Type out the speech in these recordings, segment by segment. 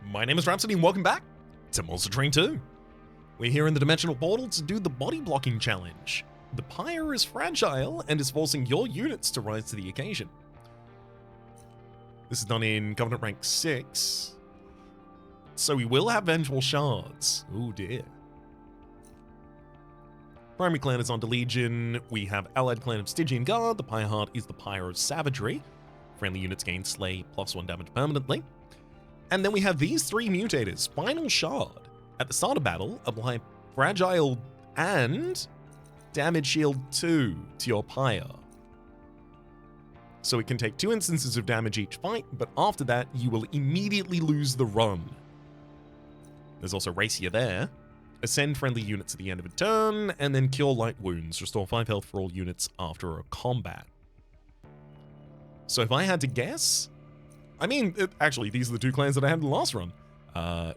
My name is Rhapsody and welcome back to Monster Train 2. We're here in the Dimensional Portal to do the body blocking challenge. The Pyre is fragile and is forcing your units to rise to the occasion. This is done in Covenant rank 6. So we will have Vengeful Shards. Oh dear. Primary clan is under Legion. We have allied clan of Stygian Guard. The Pyre Heart is the Pyre of Savagery. Friendly units gain Slay +1 damage permanently. And then we have these three mutators. Final Shard. At the start of battle, apply Fragile and Damage Shield 2 to your Pyre. So it can take 2 instances of damage each fight, but after that, you will immediately lose the run. There's also Racier there. Ascend friendly units at the end of a turn, and then Cure Light Wounds. Restore 5 health for all units after a combat. So if I had to guess... actually, these are the two clans that I had in the last run.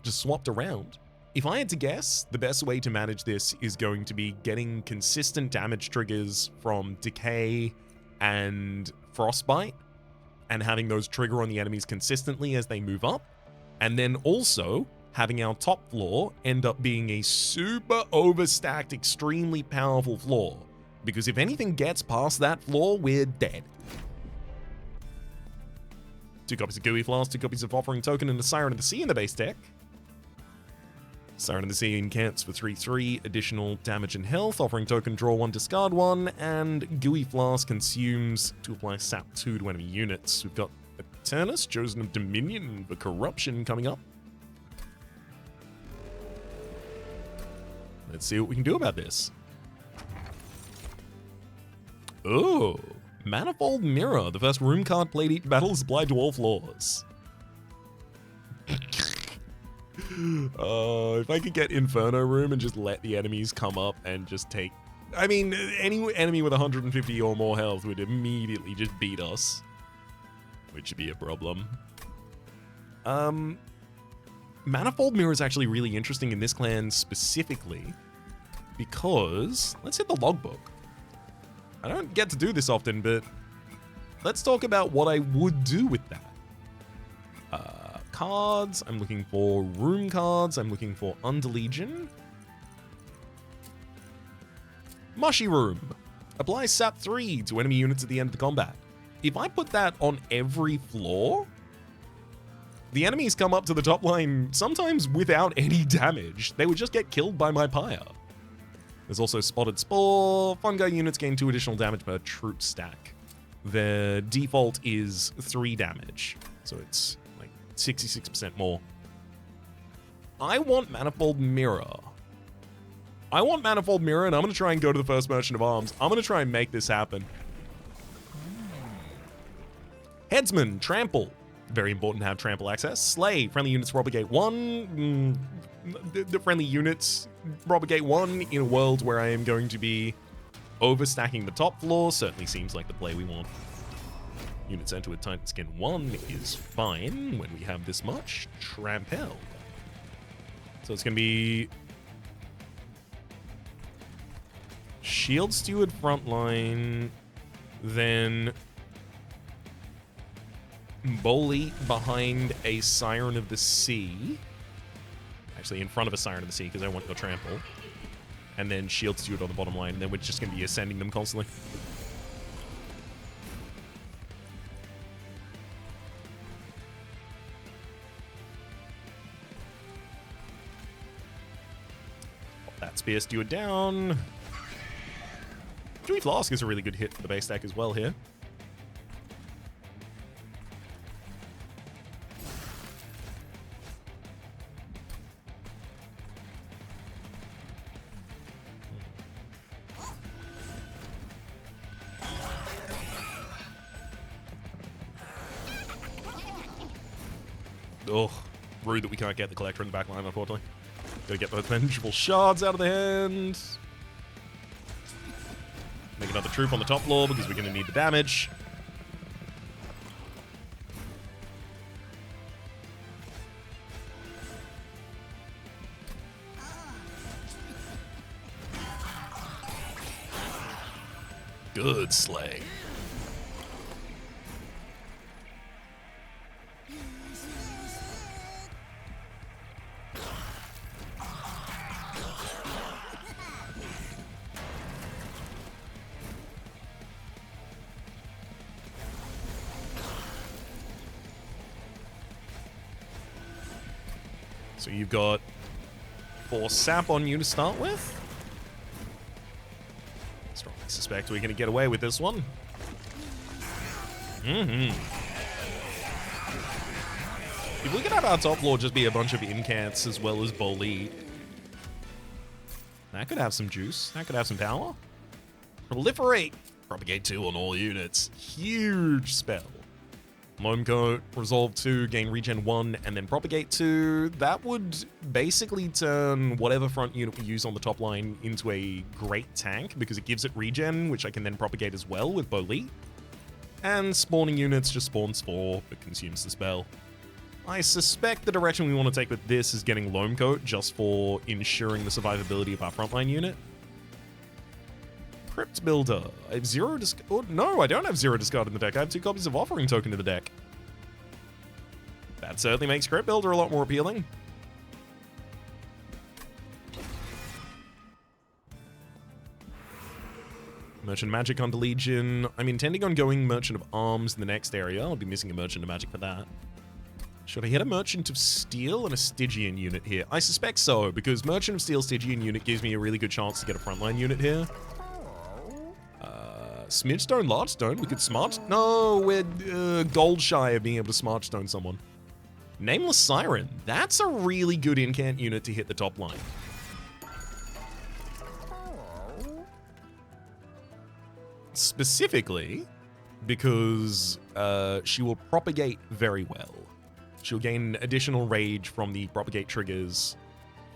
Just swapped around. If I had to guess, the best way to manage this is going to be getting consistent damage triggers from Decay and Frostbite, and having those trigger on the enemies consistently as they move up, and then also having our top floor end up being a super overstacked, extremely powerful floor. Because if anything gets past that floor, we're dead. 2 copies of Gooey Flask, 2 copies of Offering Token, and a Siren of the Sea in the base deck. Siren of the Sea incants for 3/3, additional damage and health. Offering Token, draw 1, discard 1, and Gooey Flask consumes to apply Sap 2 to enemy units. We've got Eternus, Chosen of Dominion for Corruption coming up. Let's see what we can do about this. Oh, Manifold Mirror. The first room card played each battle is applied to all floors. If I could get Inferno Room and just let the enemies come up and just take... any enemy with 150 or more health would immediately just beat us. Which would be a problem. Manifold Mirror is actually really interesting in this clan specifically because... Let's hit the logbook. I don't get to do this often, but let's talk about what I would do with that. Cards, I'm looking for room cards, I'm looking for Under Legion. Mushy Room. Apply Sap 3 to enemy units at the end of the combat. If I put that on every floor, the enemies come up to the top line sometimes without any damage. They would just get killed by my Pyre. There's also Spotted Spore. Fungi units gain 2 additional damage per troop stack. The default is 3 damage, so it's like 66% more. I want Manifold Mirror. And I'm going to try and go to the first Merchant of Arms. I'm going to try and make this happen. Headsman, Trample. Very important to have Trample access. Slay, friendly units propagate 1. The friendly units propagate 1 in a world where I am going to be overstacking the top floor. Certainly seems like the play we want. Units enter with Titan Skin 1 is fine when we have this much. Trample. So it's going to be Shield Steward frontline, then Bolete behind a Siren of the Sea. Actually, in front of a Siren of the Sea, because I want the Trample. And then Shield Steward on the bottom line, and then we're just going to be ascending them constantly. Pop that Spear Steward down. Gooey Flask is a really good hit for the base deck as well here. Ugh, rude that we can't get the Collector in the back line, unfortunately. Gotta get those Vengeful Shards out of the hand. Make another troop on the top floor because we're gonna need the damage. Good Slay. So you've got 4 sap on you to start with. Strongly suspect we're going to get away with this one. If we could have our top floor just be a bunch of incants as well as Bolide, that could have some juice. That could have some power. Proliferate. Propagate 2 on all units. Huge spell. Loam Coat, Resolve 2, gain regen 1, and then Propagate 2. That would basically turn whatever front unit we use on the top line into a great tank because it gives it regen, which I can then propagate as well with Bolide. And spawning units just spawns 4, but consumes the spell. I suspect the direction we want to take with this is getting Loam Coat just for ensuring the survivability of our frontline unit. Crypt Builder. I have 0 discard. Oh, no, I don't have 0 discard in the deck. I have 2 copies of Offering Token in the deck. That certainly makes Crypt Builder a lot more appealing. Merchant Magic on the Legion. I'm intending on going Merchant of Arms in the next area. I'll be missing a Merchant of Magic for that. Should I hit a Merchant of Steel and a Stygian unit here? I suspect so, because Merchant of Steel Stygian unit gives me a really good chance to get a frontline unit here. Smidge Stone, Large Stone. We could Smart... No, we're gold shy of being able to Smart Stone someone. Nameless Siren. That's a really good incant unit to hit the top line. Specifically, because she will propagate very well. She'll gain additional rage from the propagate triggers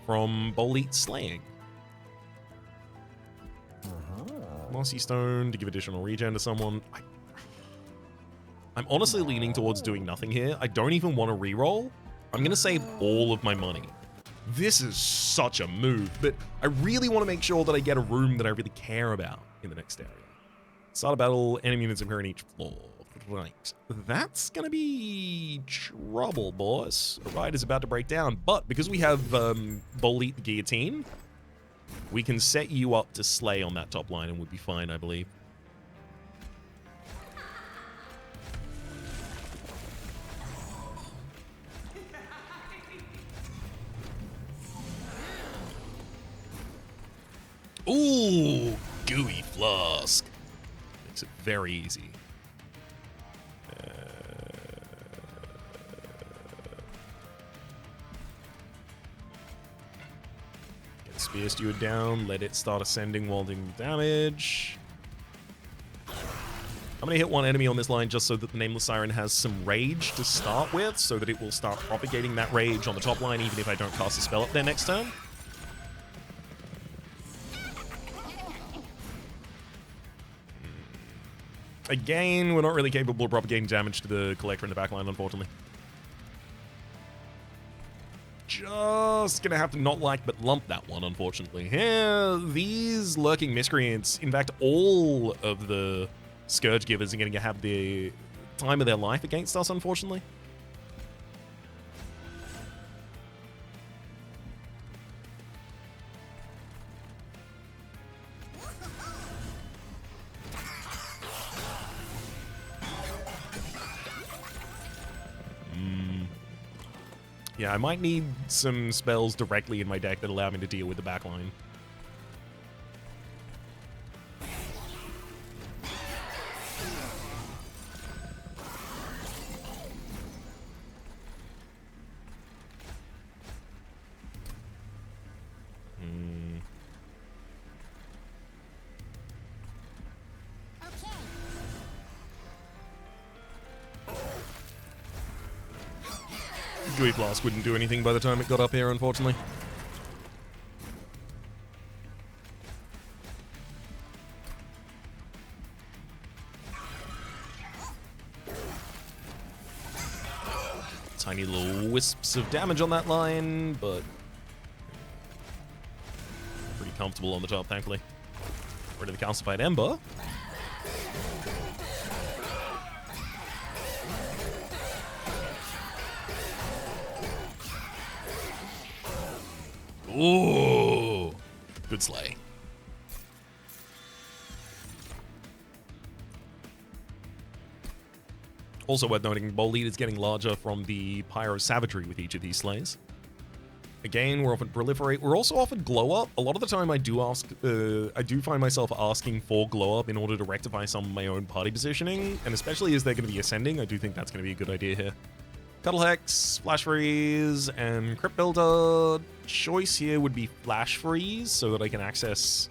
from Bolite Slaying. Mossy Stone to give additional regen to someone. I'm honestly leaning towards doing nothing here. I don't even want to reroll. I'm going to save all of my money. This is such a move, but I really want to make sure that I get a room that I really care about in the next area. Start a battle, enemy units appear on each floor. Right. That's going to be trouble, boys. A ride is about to break down, but because we have Bolite the Guillotine, we can set you up to slay on that top line and we'll be fine, I believe. Ooh, Gooey Flask. Makes it very easy. Spear Steward down, let it start ascending while doing damage. I'm going to hit one enemy on this line just so that the Nameless Siren has some rage to start with, so that it will start propagating that rage on the top line even if I don't cast a spell up there next turn. Again, we're not really capable of propagating damage to the Collector in the back line, unfortunately. Just gonna have to not like but lump that one, unfortunately. Yeah, these Lurking Miscreants, in fact, all of the Scourge Givers are gonna have the time of their life against us, unfortunately. Yeah, I might need some spells directly in my deck that allow me to deal with the backline. Gooey Flask wouldn't do anything by the time it got up here, unfortunately. Tiny little wisps of damage on that line, but pretty comfortable on the top, thankfully. Rid of the Calcified Ember. Ooh, good slay. Also worth noting, Bolide is getting larger from the Pyre of Savagery with each of these slays. Again, we're offered Proliferate. We're also offered Glow Up. A lot of the time I do find myself asking for Glow Up in order to rectify some of my own party positioning, and especially as they're going to be ascending, I do think that's going to be a good idea here. Cuddle Hex, Flash Freeze, and Crypt Builder. Choice here would be Flash Freeze, so that I can access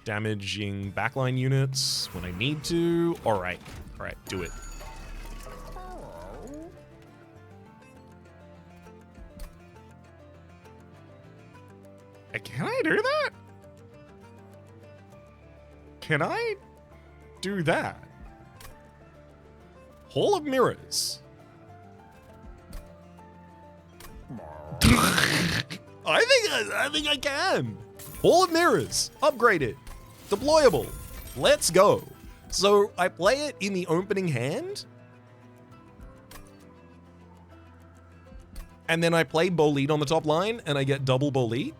damaging backline units when I need to. Alright, do it. Can I do that? Can I do that? Hall of Mirrors. I think I can. Hall of Mirrors. Upgrade it. Deployable. Let's go. So I play it in the opening hand. And then I play Bolide on the top line and I get double Bolide.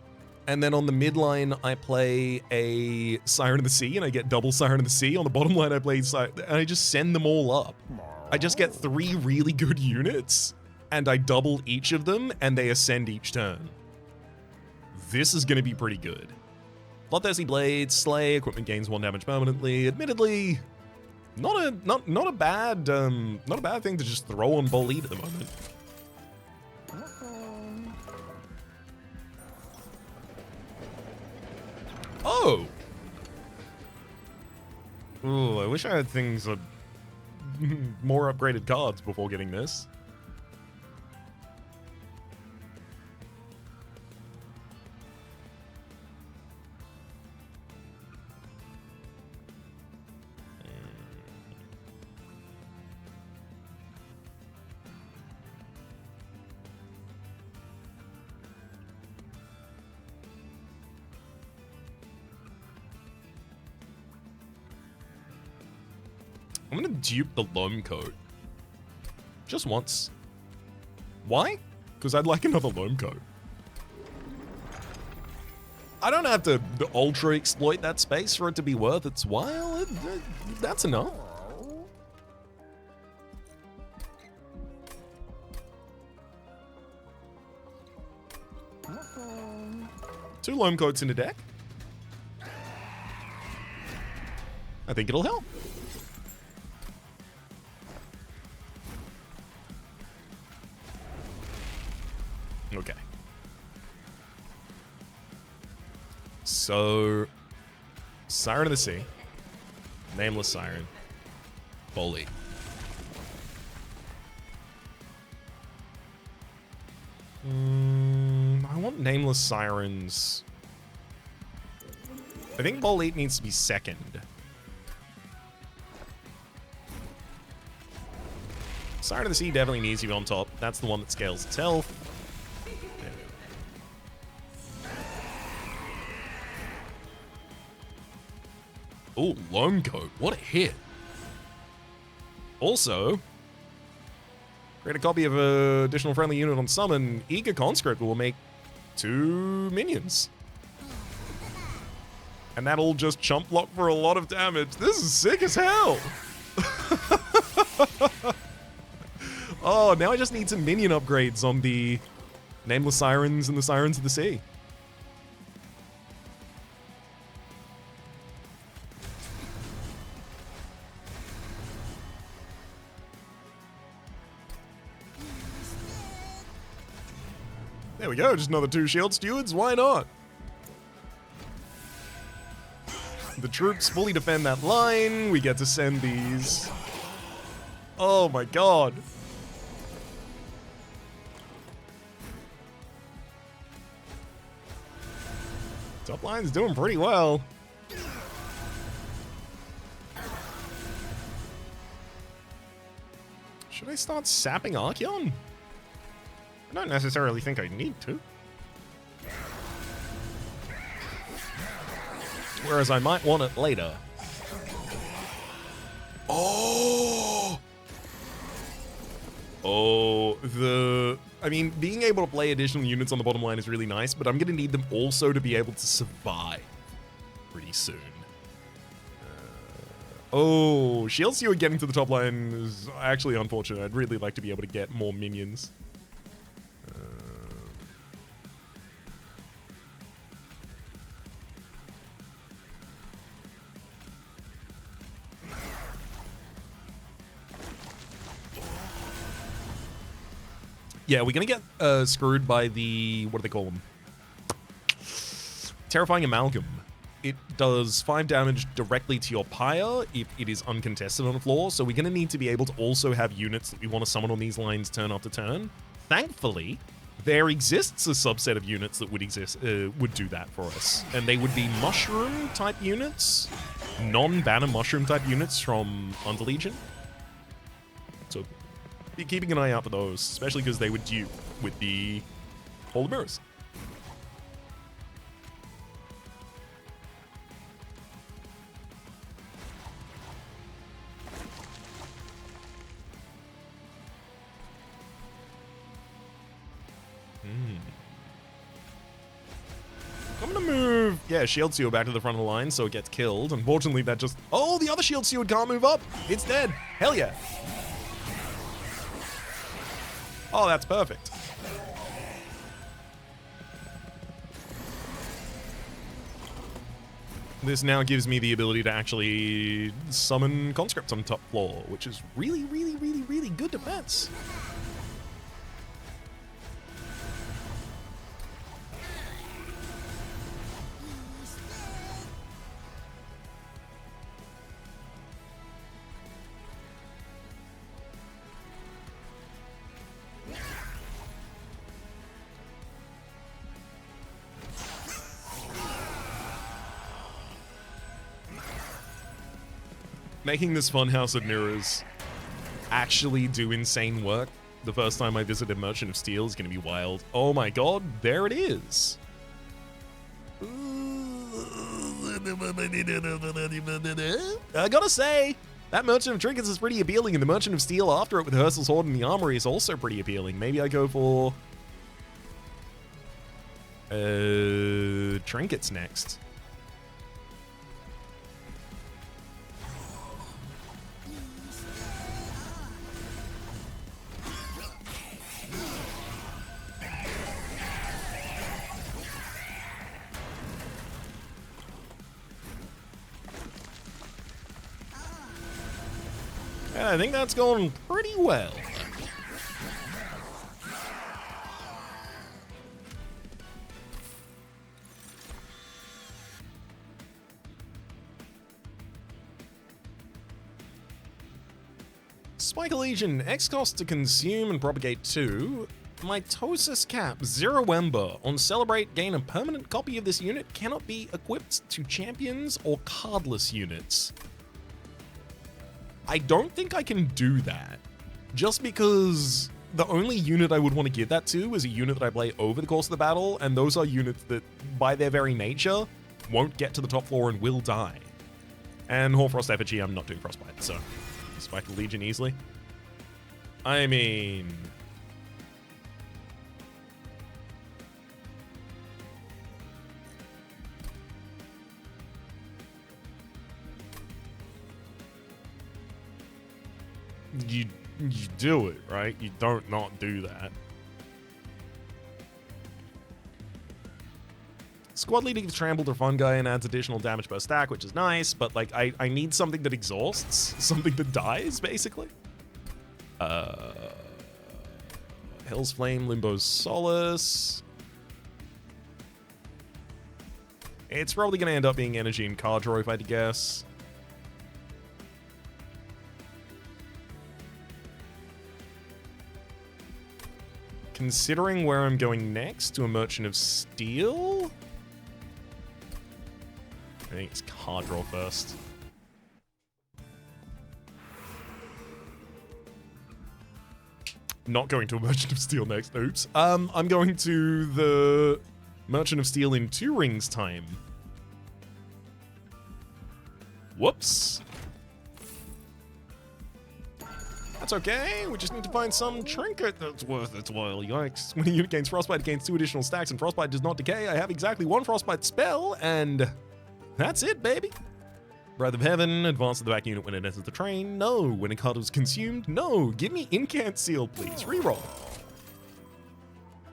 And then on the mid line, I play a Siren of the Sea, and I get double Siren of the Sea. On the bottom line, I play and I just send them all up. I just get 3 really good units, and I double each of them, and they ascend each turn. This is going to be pretty good. Bloodthirsty Blade, Slay, equipment gains 1 damage permanently. Admittedly, not a bad thing to just throw on Bolide at the moment. Oh! Ooh, I wish I had things more upgraded cards before getting this. I'm gonna dupe the Loam Coat. Just once. Why? Because I'd like another Loam Coat. I don't have to ultra exploit that space for it to be worth its while. That's enough. Two Loam Coats in a deck. I think it'll help. Okay. So, Siren of the Sea, Nameless Siren, Bolide. I want Nameless Sirens. I think Bolide needs to be second. Siren of the Sea definitely needs to be on top. That's the one that scales its health. Oh, Loam Coat. What a hit. Also, create a copy of an additional friendly unit on summon. Eager Conscript will make 2 minions. And that'll just chump block for a lot of damage. This is sick as hell. Oh, now I just need some minion upgrades on the Nameless Sirens and the Sirens of the Sea. There we go, just another 2 Shield Stewards, why not? The troops fully defend that line, we get to send these. Oh my god. Top line's doing pretty well. Should I start sapping Archeon? I don't necessarily think I need to. Whereas I might want it later. Oh! Oh, I mean, being able to play additional units on the bottom line is really nice, but I'm going to need them also to be able to survive pretty soon. Oh, Shield Steward getting to the top line is actually unfortunate. I'd really like to be able to get more minions. Yeah, we're gonna get screwed by the, what do they call them? Terrifying Amalgam. It does 5 damage directly to your Pyre if it is uncontested on the floor, so we're gonna need to be able to also have units that we want to summon on these lines turn after turn. Thankfully, there exists a subset of units that would do that for us, and they would be mushroom type units, non-banner mushroom type units from Underlegion. So be keeping an eye out for those, especially because they would dupe with the Hall of Mirrors. I'm gonna move, yeah, Shield Seal back to the front of the line so it gets killed. Unfortunately, that just... Oh, the other Shield Seal can't move up. It's dead. Hell yeah. Oh, that's perfect. This now gives me the ability to actually summon conscripts on top floor, which is really, really, really, really good defense. Making this funhouse of mirrors actually do insane work the first time I visited Merchant of Steel is going to be wild. Oh my god, there it is. I gotta say, that Merchant of Trinkets is pretty appealing, and the Merchant of Steel after it with Hersel's Horde and the Armory is also pretty appealing. Maybe I go for Trinkets next. And I think that's going pretty well. Spike Legion, X cost to consume and propagate 2. Mitosis Cap, 0 Ember. On Celebrate, gain a permanent copy of this unit. Cannot be equipped to champions or cardless units. I don't think I can do that, just because the only unit I would want to give that to is a unit that I play over the course of the battle, and those are units that, by their very nature, won't get to the top floor and will die. And Hoarfrost Effigy, I'm not doing Frostbite, so Spike the Legion easily. I mean... You do it, right? You don't not do that. Squad leader gives trample to Fungi and adds additional damage per stack, which is nice, but like I need something that exhausts, something that dies, basically. Hell's Flame, Limbo's Solace. It's probably gonna end up being energy and card draw if I had to guess. Considering where I'm going next to a Merchant of Steel, I think it's card draw first. Not going to a Merchant of Steel next. Oops. I'm going to the Merchant of Steel in 2 rings time. Whoops. That's okay, we just need to find some trinket that's worth its while. Yikes. When a unit gains Frostbite, it gains 2 additional stacks, and Frostbite does not decay. I have exactly 1 Frostbite spell, and that's it, baby. Breath of Heaven, advance to the back unit when it enters the train. No. When a card is consumed. No. Give me Incant Seal, please. Reroll.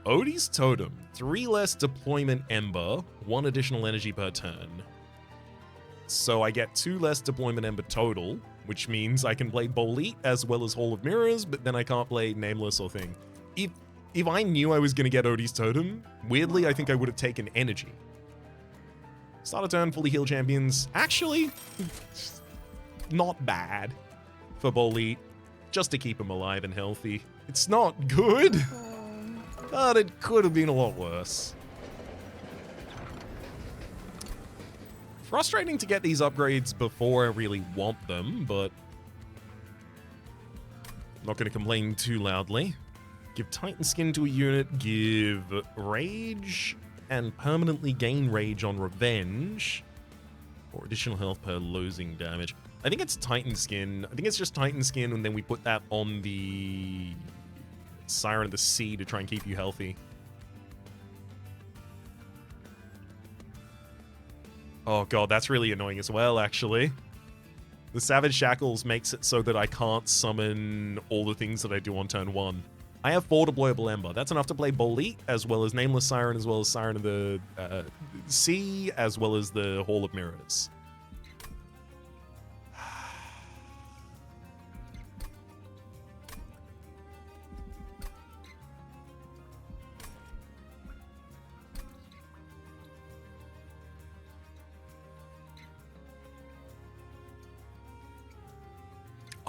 Odie's Totem. 3 less deployment Ember, 1 additional energy per turn. So I get 2 less deployment Ember total, which means I can play Bolete as well as Hall of Mirrors, but then I can't play Nameless or Thing. If if I knew I was going to get Odie's Totem, weirdly, I think I would have taken energy. Start a turn, fully heal champions. Actually, not bad for Bolete, just to keep him alive and healthy. It's not good, but it could have been a lot worse. Frustrating to get these upgrades before I really want them, but I'm not going to complain too loudly. Give Titan Skin to a unit, give Rage, and permanently gain Rage on Revenge, or additional health per losing damage. I think it's Titan Skin. I think it's just Titan Skin, and then we put that on the Siren of the Sea to try and keep you healthy. Oh god, that's really annoying as well, actually. The Savage Shackles makes it so that I can't summon all the things that I do on turn 1. I have 4 Deployable Ember. That's enough to play Bolete, as well as Nameless Siren, as well as Siren of the Sea, as well as the Hall of Mirrors.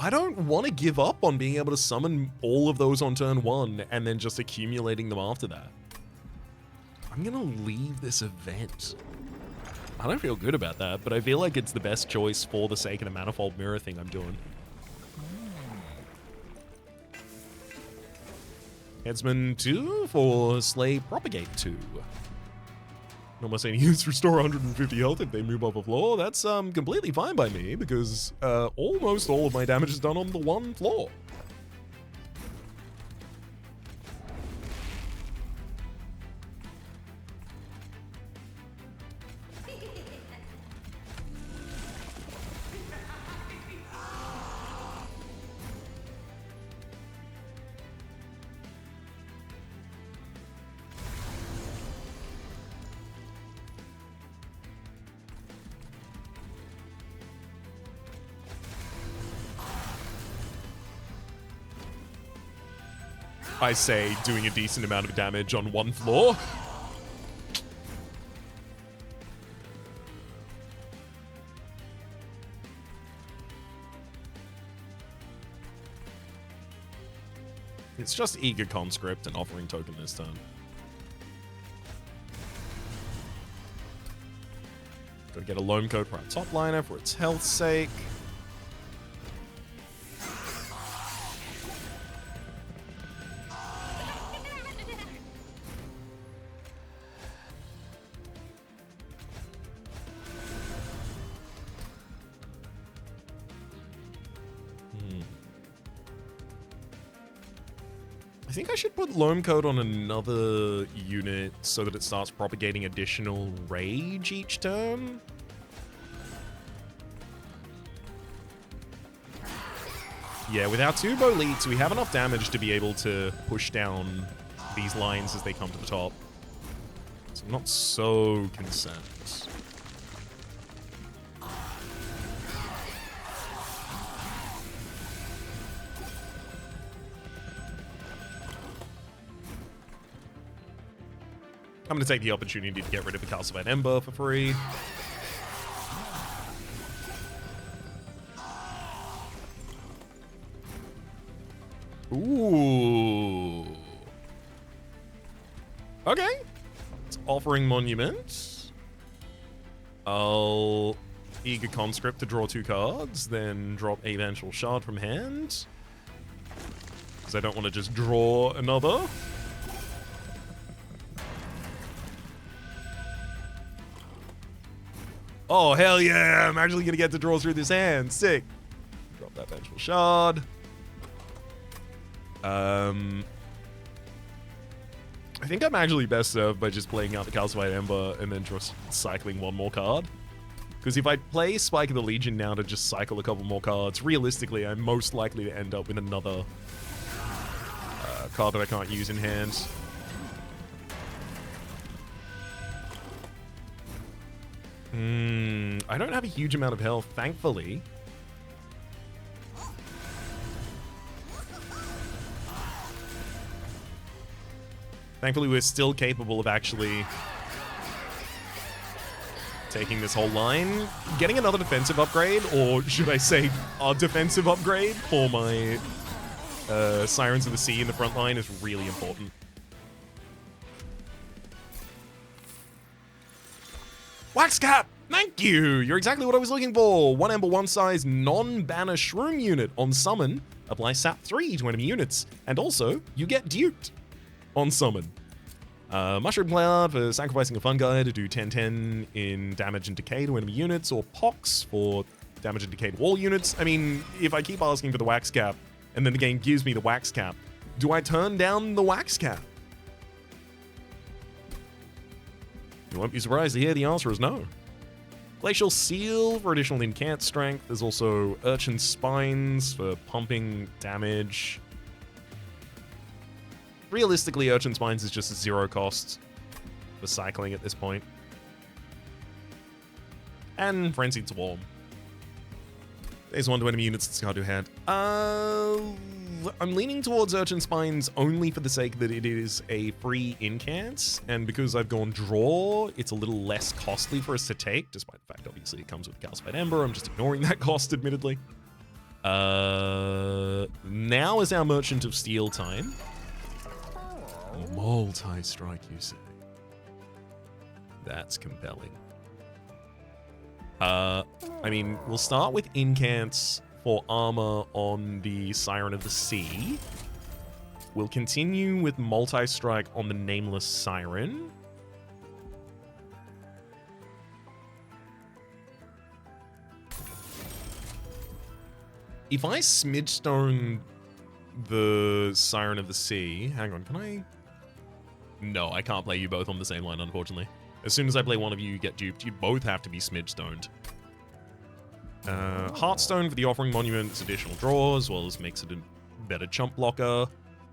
I don't want to give up on being able to summon all of those on turn 1 and then just accumulating them after that. I'm going to leave this event. I don't feel good about that, but I feel like it's the best choice for the sake of the Manifold Mirror thing I'm doing. Headsman 2 for Slay Propagate 2. Normal saying use restore 150 health if they move off a floor. That's completely fine by me because almost all of my damage is done on the 1 floor. I say doing a decent amount of damage on 1 floor. It's just Eager Conscript and Offering Token this turn. Gotta get a Loam Code for our top liner for its health's sake. I think I should put Loam Code on another unit so that it starts propagating additional rage each turn. Yeah, with our 2 Boletes, we have enough damage to be able to push down these lines as they come to the top. So I'm not so concerned. I'm going to take the opportunity to get rid of the Calcified Ember for free. Ooh. Okay. It's Offering Monument. I'll Eager Conscript to draw 2 cards, then drop a Vengeful Shard from hand. Because I don't want to just draw another. Oh, hell yeah, I'm actually going to get to draw through this hand. Sick. Drop that Vengeful Shard. I think I'm actually best served by just playing out the Calcified Ember and then just cycling 1 more card. Because if I play Spike of the Legion now to just cycle a couple more cards, realistically, I'm most likely to end up with another card that I can't use in hand. I don't have a huge amount of health, thankfully. Thankfully, we're still capable of actually taking this whole line. Getting another defensive upgrade, or should I say a defensive upgrade for my Sirens of the Sea in the front line is really important. Wax Cap! Thank you! You're exactly what I was looking for! 1 Ember 1 size non-banner Shroom unit on summon. Apply SAP 3 to enemy units. And also, you get duped on summon. Mushroom Cloud for sacrificing a fungi to do 10-10 in damage and decay to enemy units, or Pox for damage and decay to all units. I mean, if I keep asking for the Wax Cap, and then the game gives me the Wax Cap, do I turn down the Wax Cap? You won't be surprised to hear the answer is no. Glacial Seal for additional incant strength. There's also Urchin Spines for pumping damage. Realistically, Urchin Spines is just a 0 cost for cycling at this point. And Frenzied Swarm. There's 1 to enemy units that Scardo had. I'm leaning towards Urchin Spines only for the sake that it is a free incant, and because I've gone draw, it's a little less costly for us to take, despite the fact, obviously, it comes with Calcified Ember. I'm just ignoring that cost, admittedly. Now is our Merchant of Steel time. Multi-strike, you say? That's compelling. I mean, we'll start with incants for armor on the Siren of the Sea. We'll continue with multi-strike on the Nameless Siren. If I Smidgestone the Siren of the Sea... Hang on, can I... No, I can't play you both on the same line, unfortunately. As soon as I play one of you, you get duped. You both have to be Smidgestoned. Heartstone for the Offering Monument is additional draw, as well as makes it a better chump blocker.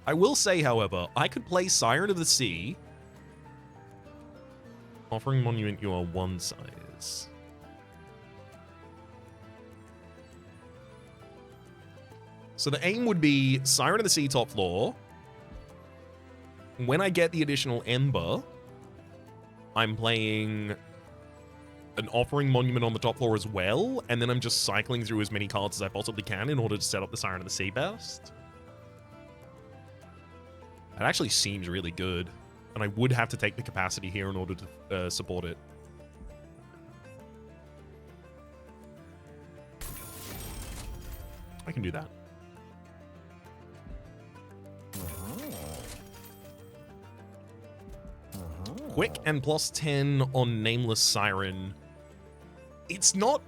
I will say, however, I could play Siren of the Sea. Offering Monument, you are 1 size. So the aim would be Siren of the Sea top floor. When I get the additional Ember, I'm playing an Offering Monument on the top floor as well, and then I'm just cycling through as many cards as I possibly can in order to set up the Siren of the Sea best. That actually seems really good, and I would have to take the capacity here in order to support it. I can do that. Quick and +10 on Nameless Siren. It's not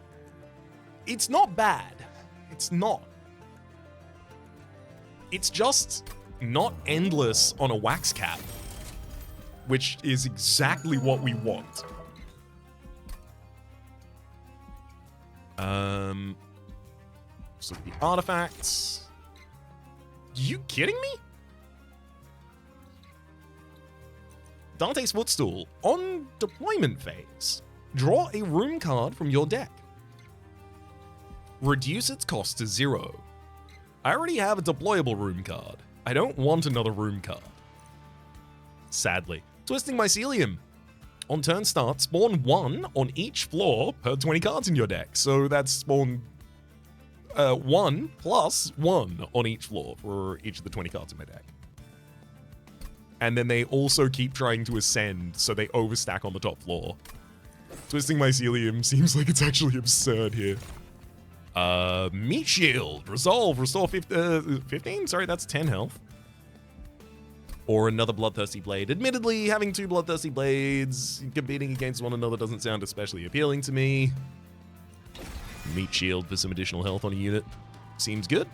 bad. It's not. It's just not endless on a Wax Cap, which is exactly what we want. So the artifacts. You kidding me? Dante's Footstool. On deployment phase, draw a room card from your deck. Reduce its cost to 0. I already have a deployable room card. I don't want another room card. Sadly. Twisting Mycelium. On turn start, spawn 1 on each floor per 20 cards in your deck. So that's spawn 1 plus 1 on each floor for each of the 20 cards in my deck. And then they also keep trying to ascend, so they overstack on the top floor. Twisting Mycelium seems like it's actually absurd here. Meat Shield. Resolve. Restore 15? Sorry, that's 10 health. Or another Bloodthirsty Blade. Admittedly, having 2 Bloodthirsty Blades competing against one another doesn't sound especially appealing to me. Meat Shield for some additional health on a unit. Seems good.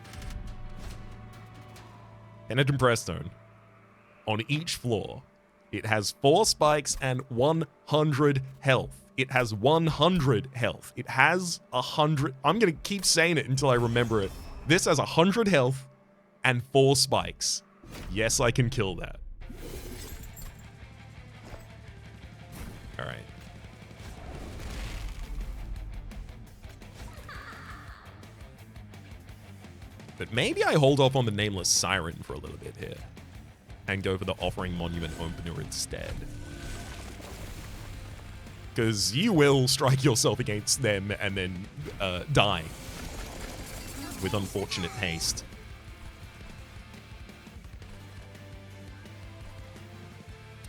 Penetrant Pressstone. On each floor, it has 4 spikes and 100 health. It has 100 health. It has 100. I'm going to keep saying it until I remember it. This has 100 health and 4 spikes. Yes, I can kill that. All right. But maybe I hold off on the Nameless Siren for a little bit here. and go for the Offering Monument Opener instead. Because you will strike yourself against them and then die with unfortunate haste.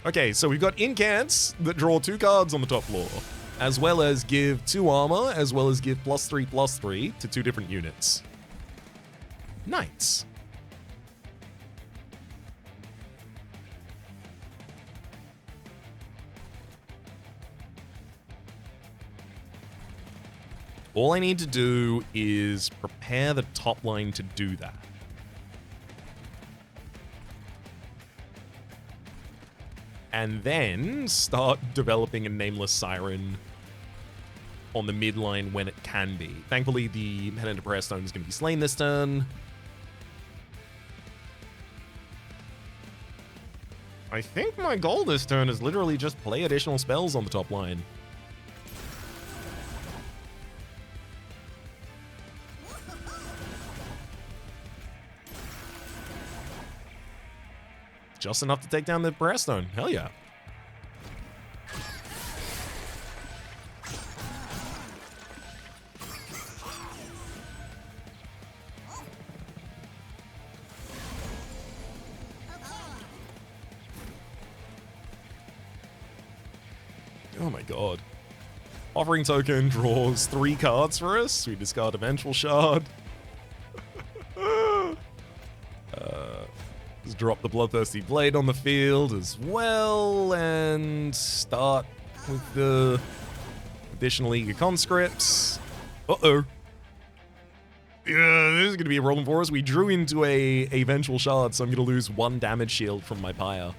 Okay, so we've got incants that draw 2 cards on the top floor, as well as give 2 armor, as well as give +3/+3 to 2 different units. Nice. All I need to do is prepare the top line to do that. And then start developing a Nameless Siren on the mid line when it can be. Thankfully, the Penitent Prayer Stone is going to be slain this turn. I think my goal this turn is literally just play additional spells on the top line. Just enough to take down the Prayer Stone. Hell yeah. Oh my god. Offering Token draws 3 cards for us. We discard a Vengeful Shard. Just drop the Bloodthirsty Blade on the field as well, and start with the additional Eager Conscripts. Uh-oh. Yeah, this is going to be a problem for us. We drew into a Vengeful Shard, so I'm going to lose 1 damage shield from my Pyre.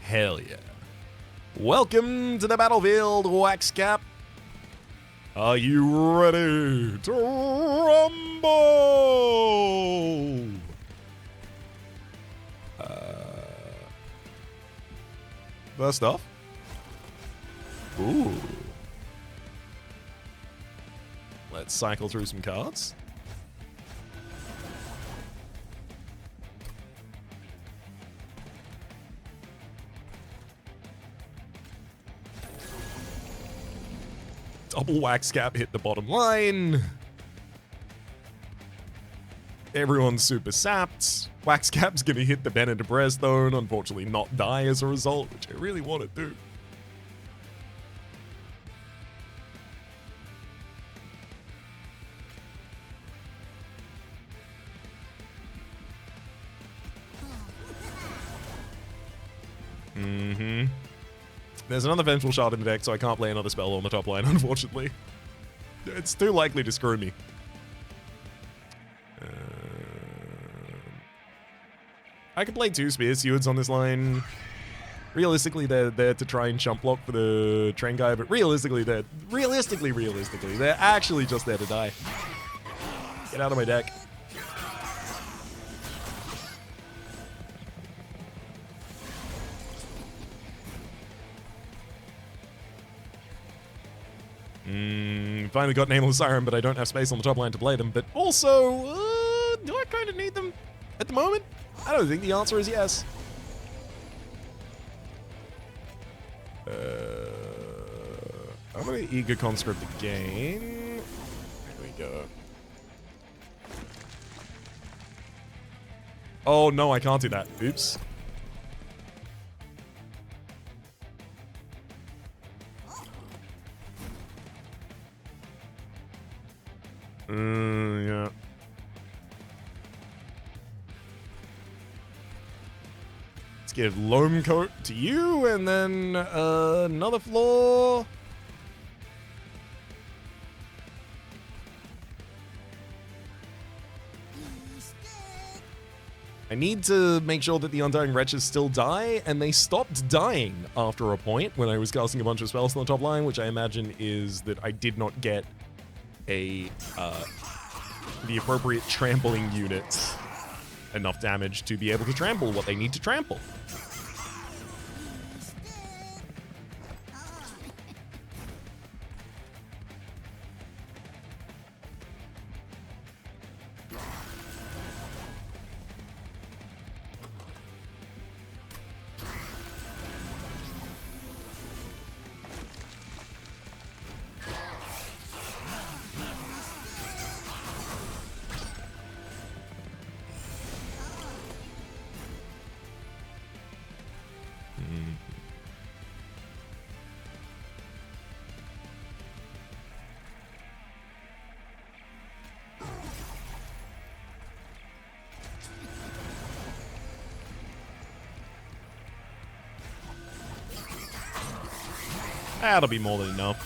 Hell yeah. Welcome to the battlefield, Waxcap. Are you ready to rumble? First off. Ooh. Let's cycle through some cards. Double Waxcap hit the bottom line. Everyone's super sapped. Waxcap's gonna hit the Penitent Prayer Stone, unfortunately not die as a result, which I really want to do. There's another Vengeful Shard in the deck, so I can't play another spell on the top line, unfortunately. It's too likely to screw me. I could play 2 Spear Stewards on this line. Realistically, they're there to try and chump block for the train guy, but realistically, they're actually just there to die. Get out of my deck. Finally got Nameless Siren, but I don't have space on the top line to play them. But also, do I kind of need them at the moment? I don't think the answer is yes. I'm going to Eager Conscript again. There we go. Oh, no, I can't do that. Oops. Yeah. Let's give Loam Coat to you, and then another floor. I need to make sure that the Undying Wretches still die, and they stopped dying after a point when I was casting a bunch of spells on the top line, which I imagine is that I did not get the appropriate trampling units enough damage to be able to trample what they need to trample. That'll be more than enough.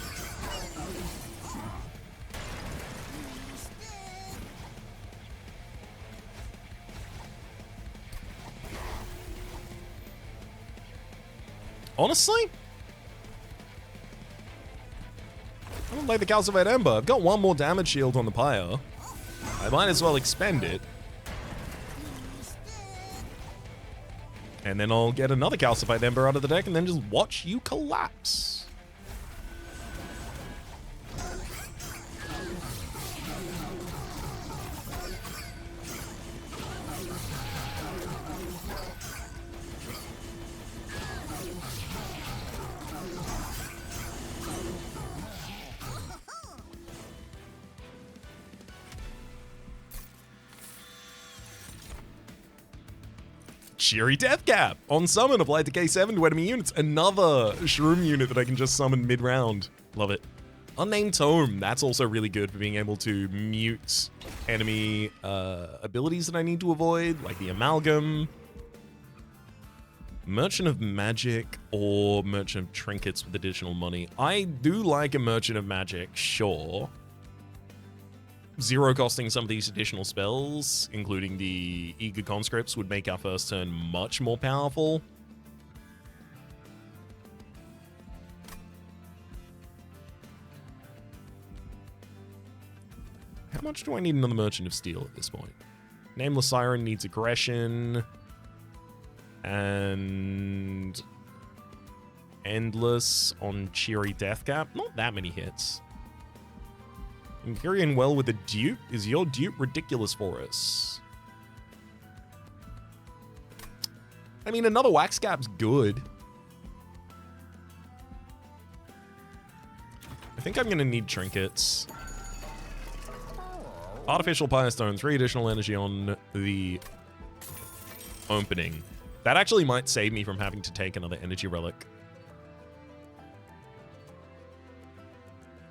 Honestly, I don't like the Calcified Ember. I've got one more damage shield on the Pyre. I might as well expend it. And then I'll get another Calcified Ember out of the deck and then just watch you collapse. Cheery Death Cap on summon, applied to K7 to enemy units. Another Shroom unit that I can just summon mid-round. Love it. Unnamed Tome, that's also really good for being able to mute enemy abilities that I need to avoid, like the Amalgam, Merchant of Magic, or Merchant of Trinkets with additional money. I do like a Merchant of Magic, sure. Zero costing some of these additional spells, including the Eager Conscripts, would make our first turn much more powerful. How much do I need another Merchant of Steel at this point? Nameless Siren needs aggression. And Endless on Cheery Deathcap. Not that many hits. Imperian Well with a dupe? Is your dupe ridiculous for us? I mean, another Wax Cap's good. I think I'm going to need trinkets. Artificial Pyre Stone, 3 additional energy on the opening. That actually might save me from having to take another energy relic.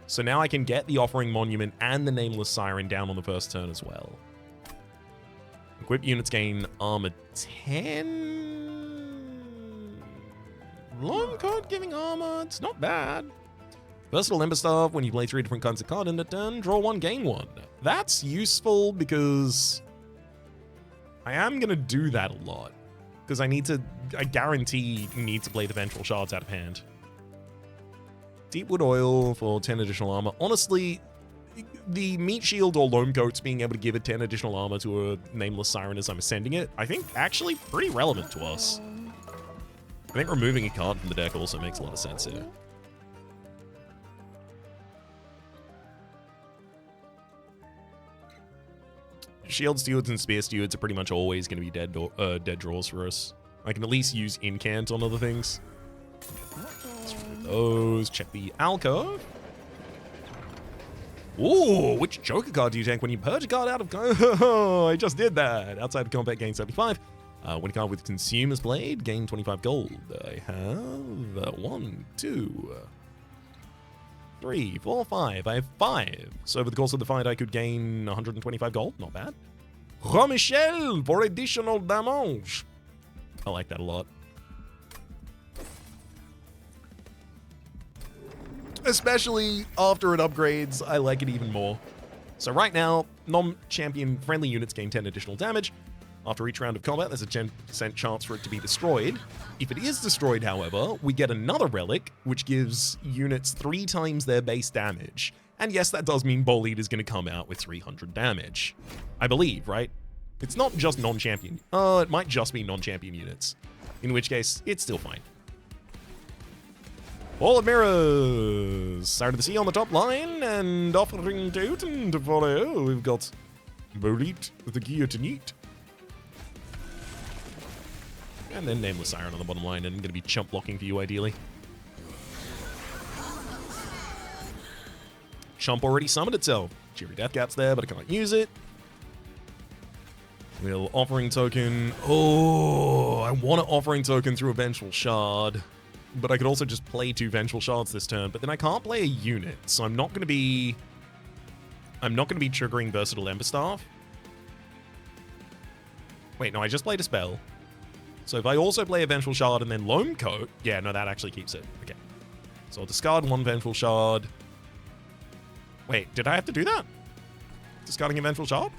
So now I can get the Offering Monument and the Nameless Siren down on the first turn as well. Equipped units gain armor 10. Long card giving armor, it's not bad. Versatile Ember Staff, when you play 3 different kinds of card in a turn, draw 1, gain 1. That's useful because I am going to do that a lot. Because I guarantee need to play the Vengeful Shards out of hand. Deepwood Oil for 10 additional armor. Honestly, the Meat Shield or Loam Coats being able to give it 10 additional armor to a Nameless Siren as I'm ascending it, I think actually pretty relevant to us. I think removing a card from the deck also makes a lot of sense here. Shield Stewards and Spear Stewards are pretty much always going to be dead draws for us. I can at least use Incant on other things. Those. Check the alcove. Ooh, which Joker card do you take when you purge a card out of... I just did that. Outside of combat, gain 75. Win a card with Consumer's Blade, gain 25 gold. I have 1, 2, 3, 4, 5. I have 5. So over the course of the fight, I could gain 125 gold. Not bad. Romichel for additional damage. I like that a lot. Especially after it upgrades, I like it even more. So right now, non-champion friendly units gain 10 additional damage. After each round of combat, there's a 10% chance for it to be destroyed. If it is destroyed, however, we get another relic, which gives units 3 times their base damage. And yes, that does mean Bowl Eater is going to come out with 300 damage. I believe, right? It's not just non-champion. It might just be non-champion units. In which case, it's still fine. Ball of Mirrors! Side of the Sea on the top line, and Offering Totem to follow. We've got Bolit with the Guillotinite. And then Nameless Siren on the bottom line, and I'm going to be chump blocking for you, ideally. Chump already summoned itself. Cheery Deathcap's there, but I can't use it. We'll Offering Token. Oh, I want to Offering Token through a Vengeful Shard. But I could also just play 2 Vengeful Shards this turn, but then I can't play a unit, so I'm not going to be triggering Versatile Ember Staff. Wait, no, I just played a spell. So if I also play a Vengeful Shard and then Loam Coat, yeah, no, that actually keeps it. Okay. So I'll discard 1 Vengeful Shard. Wait, did I have to do that? Discarding a Vengeful Shard?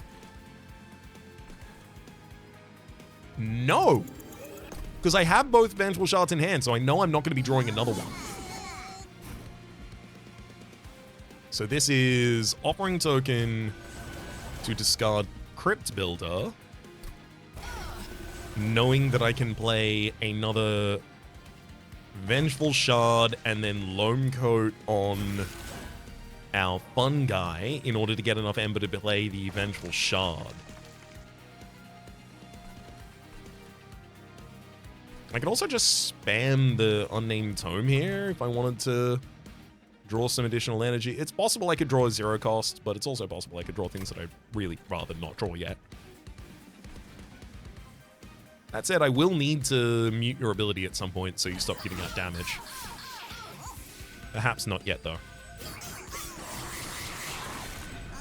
No! Because I have both Vengeful Shards in hand, so I know I'm not going to be drawing another one. So this is offering token to discard Crypt Builder, knowing that I can play another Vengeful Shard and then Loam Coat on our fun guy in order to get enough Ember to play the Vengeful Shard. I could also just spam the Unnamed Tome here if I wanted to draw some additional energy. It's possible I could draw a 0 cost, but it's also possible I could draw things that I'd really rather not draw yet. That said, I will need to mute your ability at some point so you stop giving out damage. Perhaps not yet, though.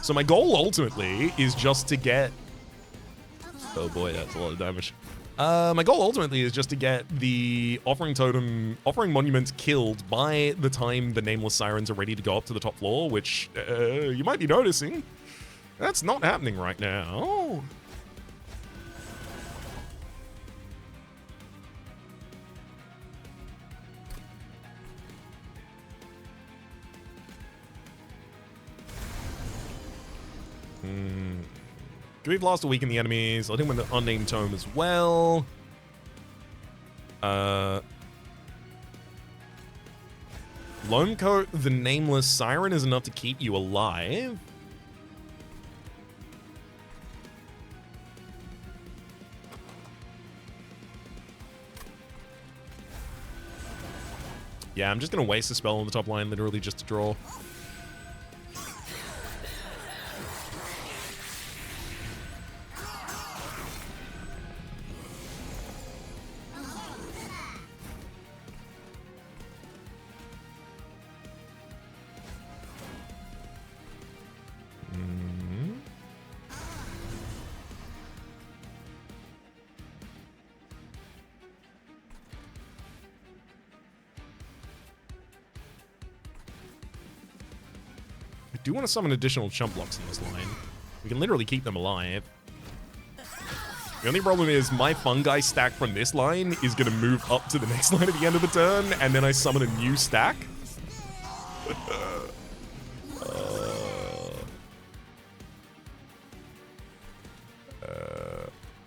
So my goal, ultimately, is just to get... Oh boy, that's a lot of damage. My goal, ultimately, is just to get the Offering Monument killed by the time the Nameless Sirens are ready to go up to the top floor, which you might be noticing. That's not happening right now. Groove Blast to weaken the enemies. I'll hit with the Unnamed Tome as well. Loam Coat, the Nameless Siren is enough to keep you alive. Yeah, I'm just going to waste a spell on the top line literally just to draw. I do want to summon additional chump blocks in this line. We can literally keep them alive. The only problem is my fungi stack from this line is going to move up to the next line at the end of the turn, and then I summon a new stack.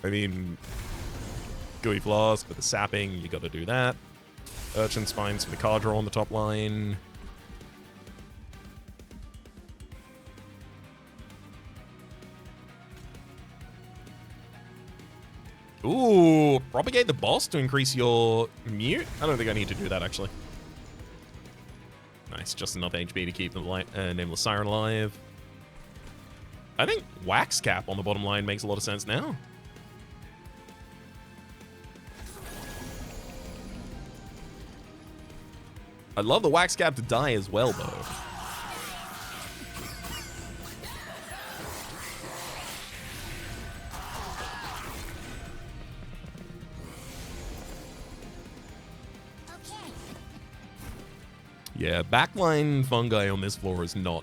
I mean, Gooey Flask for the sapping, you got to do that. Urchin Spines for the card draw on the top line. Ooh, Propagate the Boss to increase your mute? I don't think I need to do that, actually. Nice, just enough HP to keep the Nameless Siren alive. I think Wax Cap on the bottom line makes a lot of sense now. I'd love the Wax Cap to die as well, though. Yeah, backline fungi on this floor is not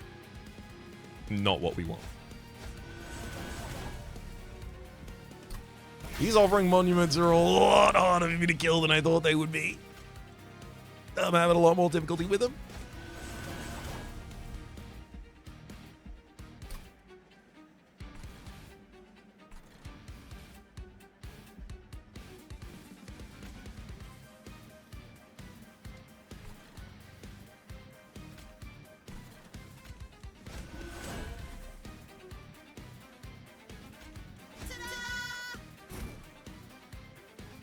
what we want. These Offering Monuments are a lot harder for me to kill than I thought they would be. I'm having a lot more difficulty with them.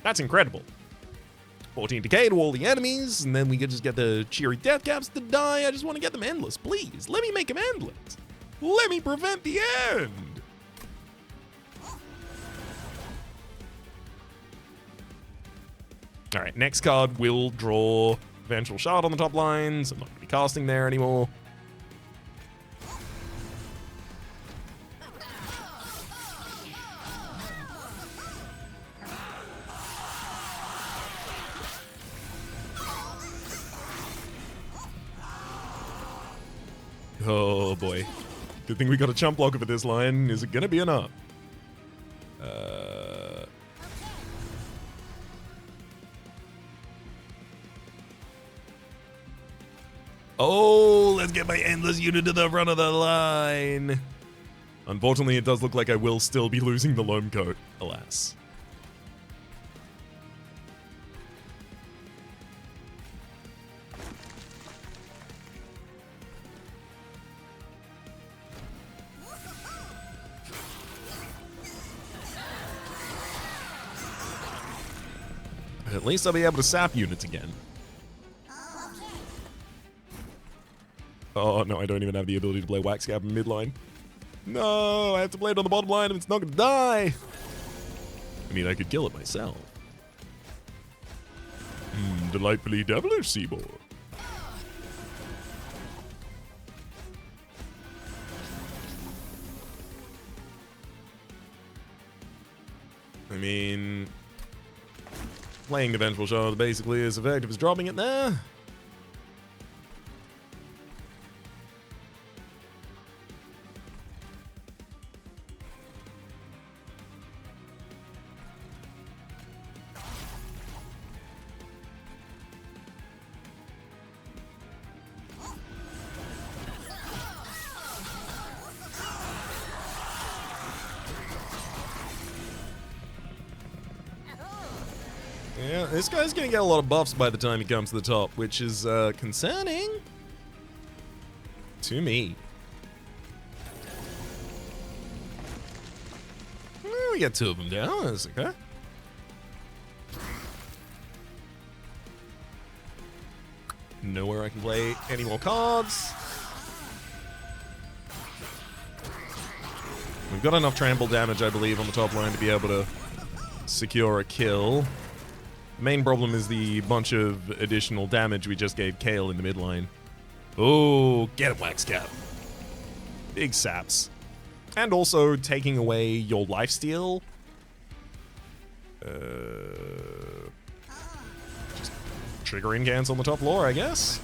That's incredible. 14 decay to all the enemies, and then we could just get the cheery death caps to die. I just want to get them endless, please. Let me make them endless. Let me prevent the end. All right, next card will draw Vengeful Shard on the top lines. I'm not going to be casting there anymore. Oh boy. Good thing we got a chump blocker for this line. Is it gonna be enough? Oh, let's get my endless unit to the front of the line. Unfortunately, it does look like I will still be losing the loam coat, alas. At least I'll be able to sap units again. Oh no, I don't even have the ability to play Wax Gap in midline. No, I have to play it on the bottom line and it's not gonna die. I mean, I could kill it myself. Delightfully devilish, Seymour. I mean, playing the Vengeful Shard basically as effective as dropping it there. Yeah, this guy's gonna get a lot of buffs by the time he comes to the top, which is concerning to me. Well, we got two of them down, that's okay. Nowhere I can play any more cards. We've got enough trample damage, I believe, on the top line to be able to secure a kill. The main problem is the bunch of additional damage we just gave Kale in the midline. Oh, get him, Wax Cap. Big saps. And also taking away your lifesteal. Just triggering cans on the top floor, I guess.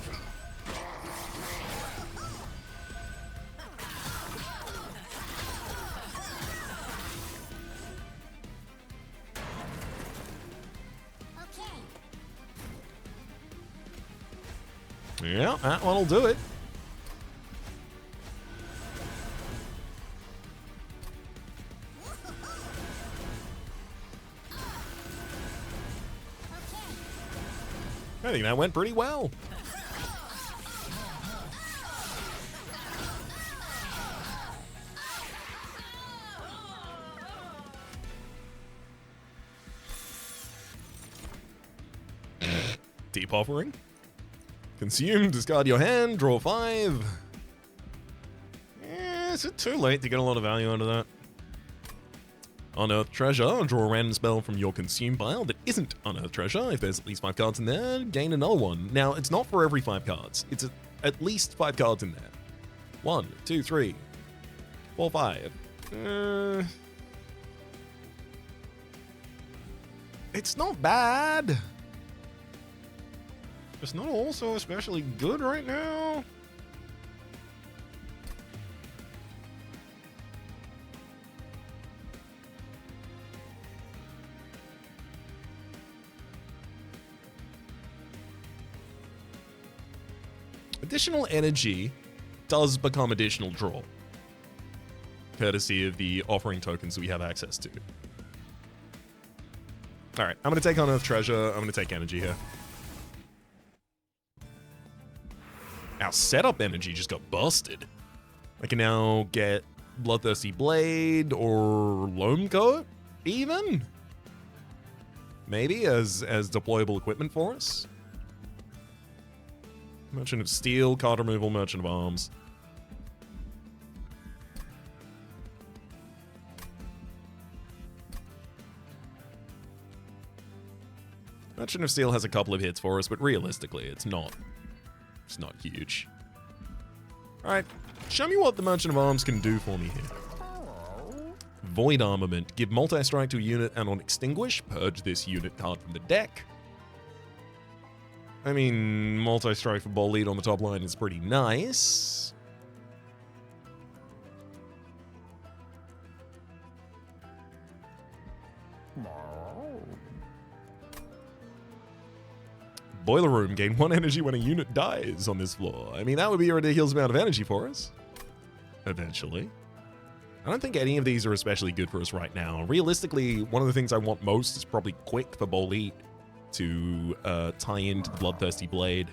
Yeah, that one'll do it. I think that went pretty well. Deep offering. Consume, discard your hand, draw 5. Is it too late to get a lot of value out of that? Unearth treasure, draw a random spell from your consume pile that isn't unearth treasure. If there's at least 5 cards in there, gain another one. Now, it's not for every 5 cards. It's at least 5 cards in there. 1, 2, 3, 4, 5. It's not bad. It's not also especially good right now. Additional energy does become additional draw, courtesy of the offering tokens we have access to. All right, I'm going to take Unearth Treasure. I'm going to take energy here. Our setup energy just got busted. I can now get Bloodthirsty Blade or Loam Coat, even? Maybe as deployable equipment for us. Merchant of Steel, card removal, Merchant of Arms. Merchant of Steel has a couple of hits for us, but realistically, it's not huge. Alright, show me what the Merchant of Arms can do for me here. Void Armament. Give multi-strike to a unit and on Extinguish, purge this unit card from the deck. I mean, multi-strike for Ball Lead on the top line is pretty nice. Boiler room, gain 1 energy when a unit dies on this floor. I mean, that would be a ridiculous amount of energy for us. Eventually. I don't think any of these are especially good for us right now. Realistically, one of the things I want most is probably quick for Bolit to tie into the Bloodthirsty Blade.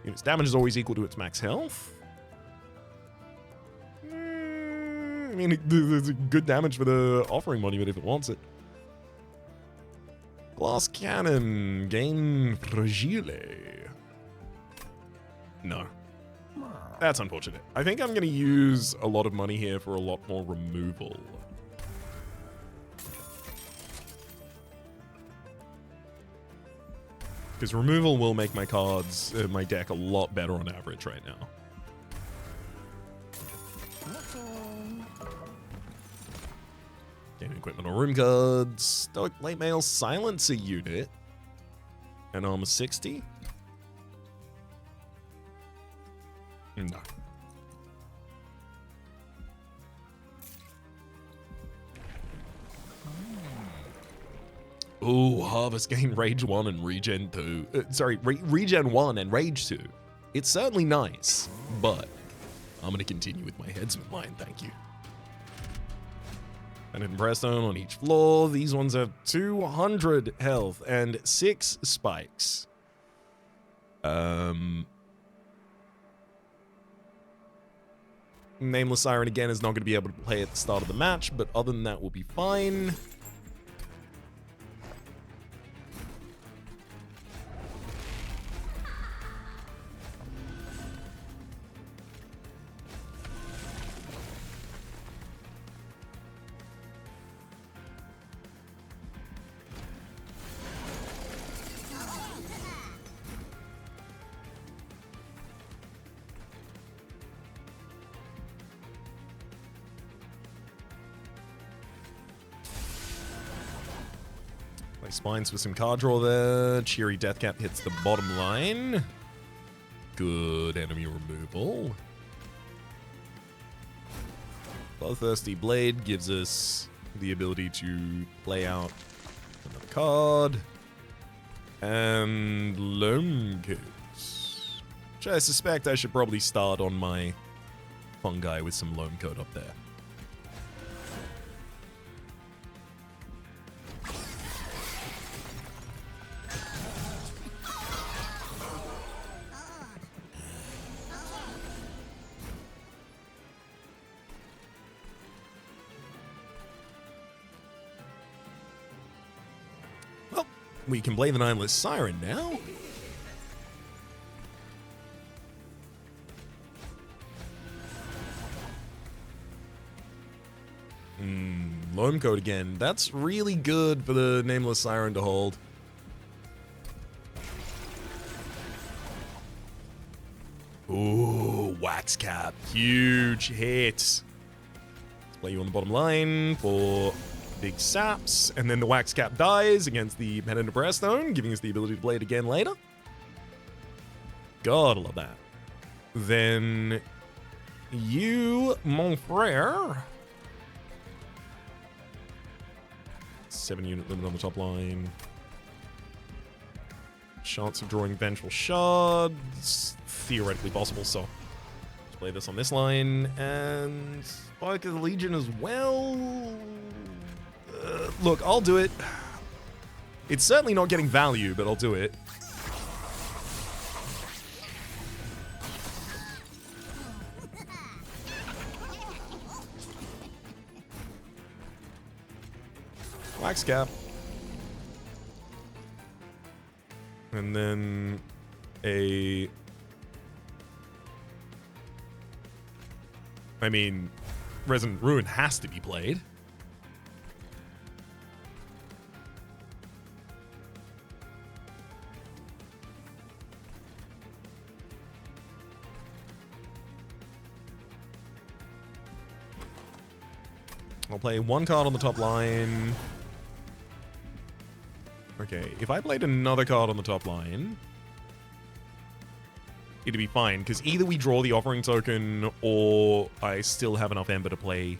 Its damage is always equal to its max health. I mean, it's good damage for the offering monument if it wants it. Glass cannon, gain fragile. No. That's unfortunate. I think I'm going to use a lot of money here for a lot more removal. Because removal will make my cards, my deck a lot better on average right now. Gain equipment or room cards. Stoic Late Mail Silencer unit. And armor 60. No. Ooh, Harvest gain Rage 1 and Regen 2. Regen 1 and Rage 2. It's certainly nice, but I'm going to continue with my Headsman line, thank you. And in Breastone on each floor, these ones have 200 health and 6 spikes. Nameless Siren again is not going to be able to play at the start of the match, but other than that, we'll be fine. Spines for some card draw there. Cheery Deathcap hits the bottom line. Good enemy removal. Bloodthirsty Blade gives us the ability to play out another card. And Loam Coats, which I suspect I should probably start on my fungi with some Loam Coat up there. We can play the Nameless Siren now. Loam Coat again. That's really good for the Nameless Siren to hold. Ooh, Wax Cap. Huge hit. Let's play you on the bottom line for big saps, and then the Wax Cap dies against the Pendant of Breastone, giving us the ability to play it again later. God, I love that. Then you, mon frère. 7-unit limit on the top line. Chance of drawing Vengeful Shards. Theoretically possible, so let's play this on this line. And Spark of the Legion as well. Look, I'll do it. It's certainly not getting value, but I'll do it. Wax Cap. And then a... I mean, Resonant Ruin has to be played. I'll play one card on the top line. Okay, if I played another card on the top line, it'd be fine, because either we draw the offering token, or I still have enough Ember to play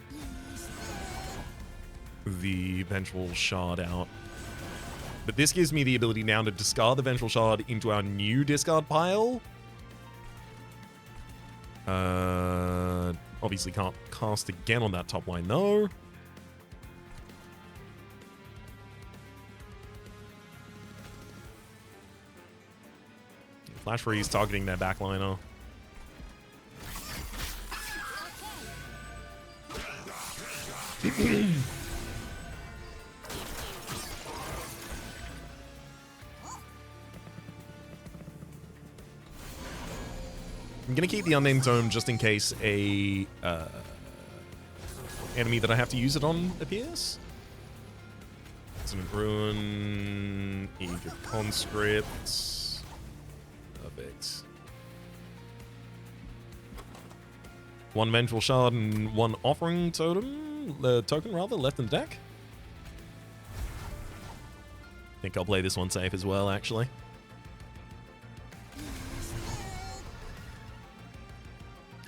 the Vengeful Shard out. But this gives me the ability now to discard the Vengeful Shard into our new discard pile. Obviously can't cast again on that top line, though. Flash Freeze targeting their backliner. I'm gonna keep the Unnamed Tome just in case a enemy that I have to use it on appears. Resonant Ruin, Eager Conscript. Perfect. One Vengeful Shard and one Offering Totem, token rather, left in the deck. I think I'll play this one safe as well, actually.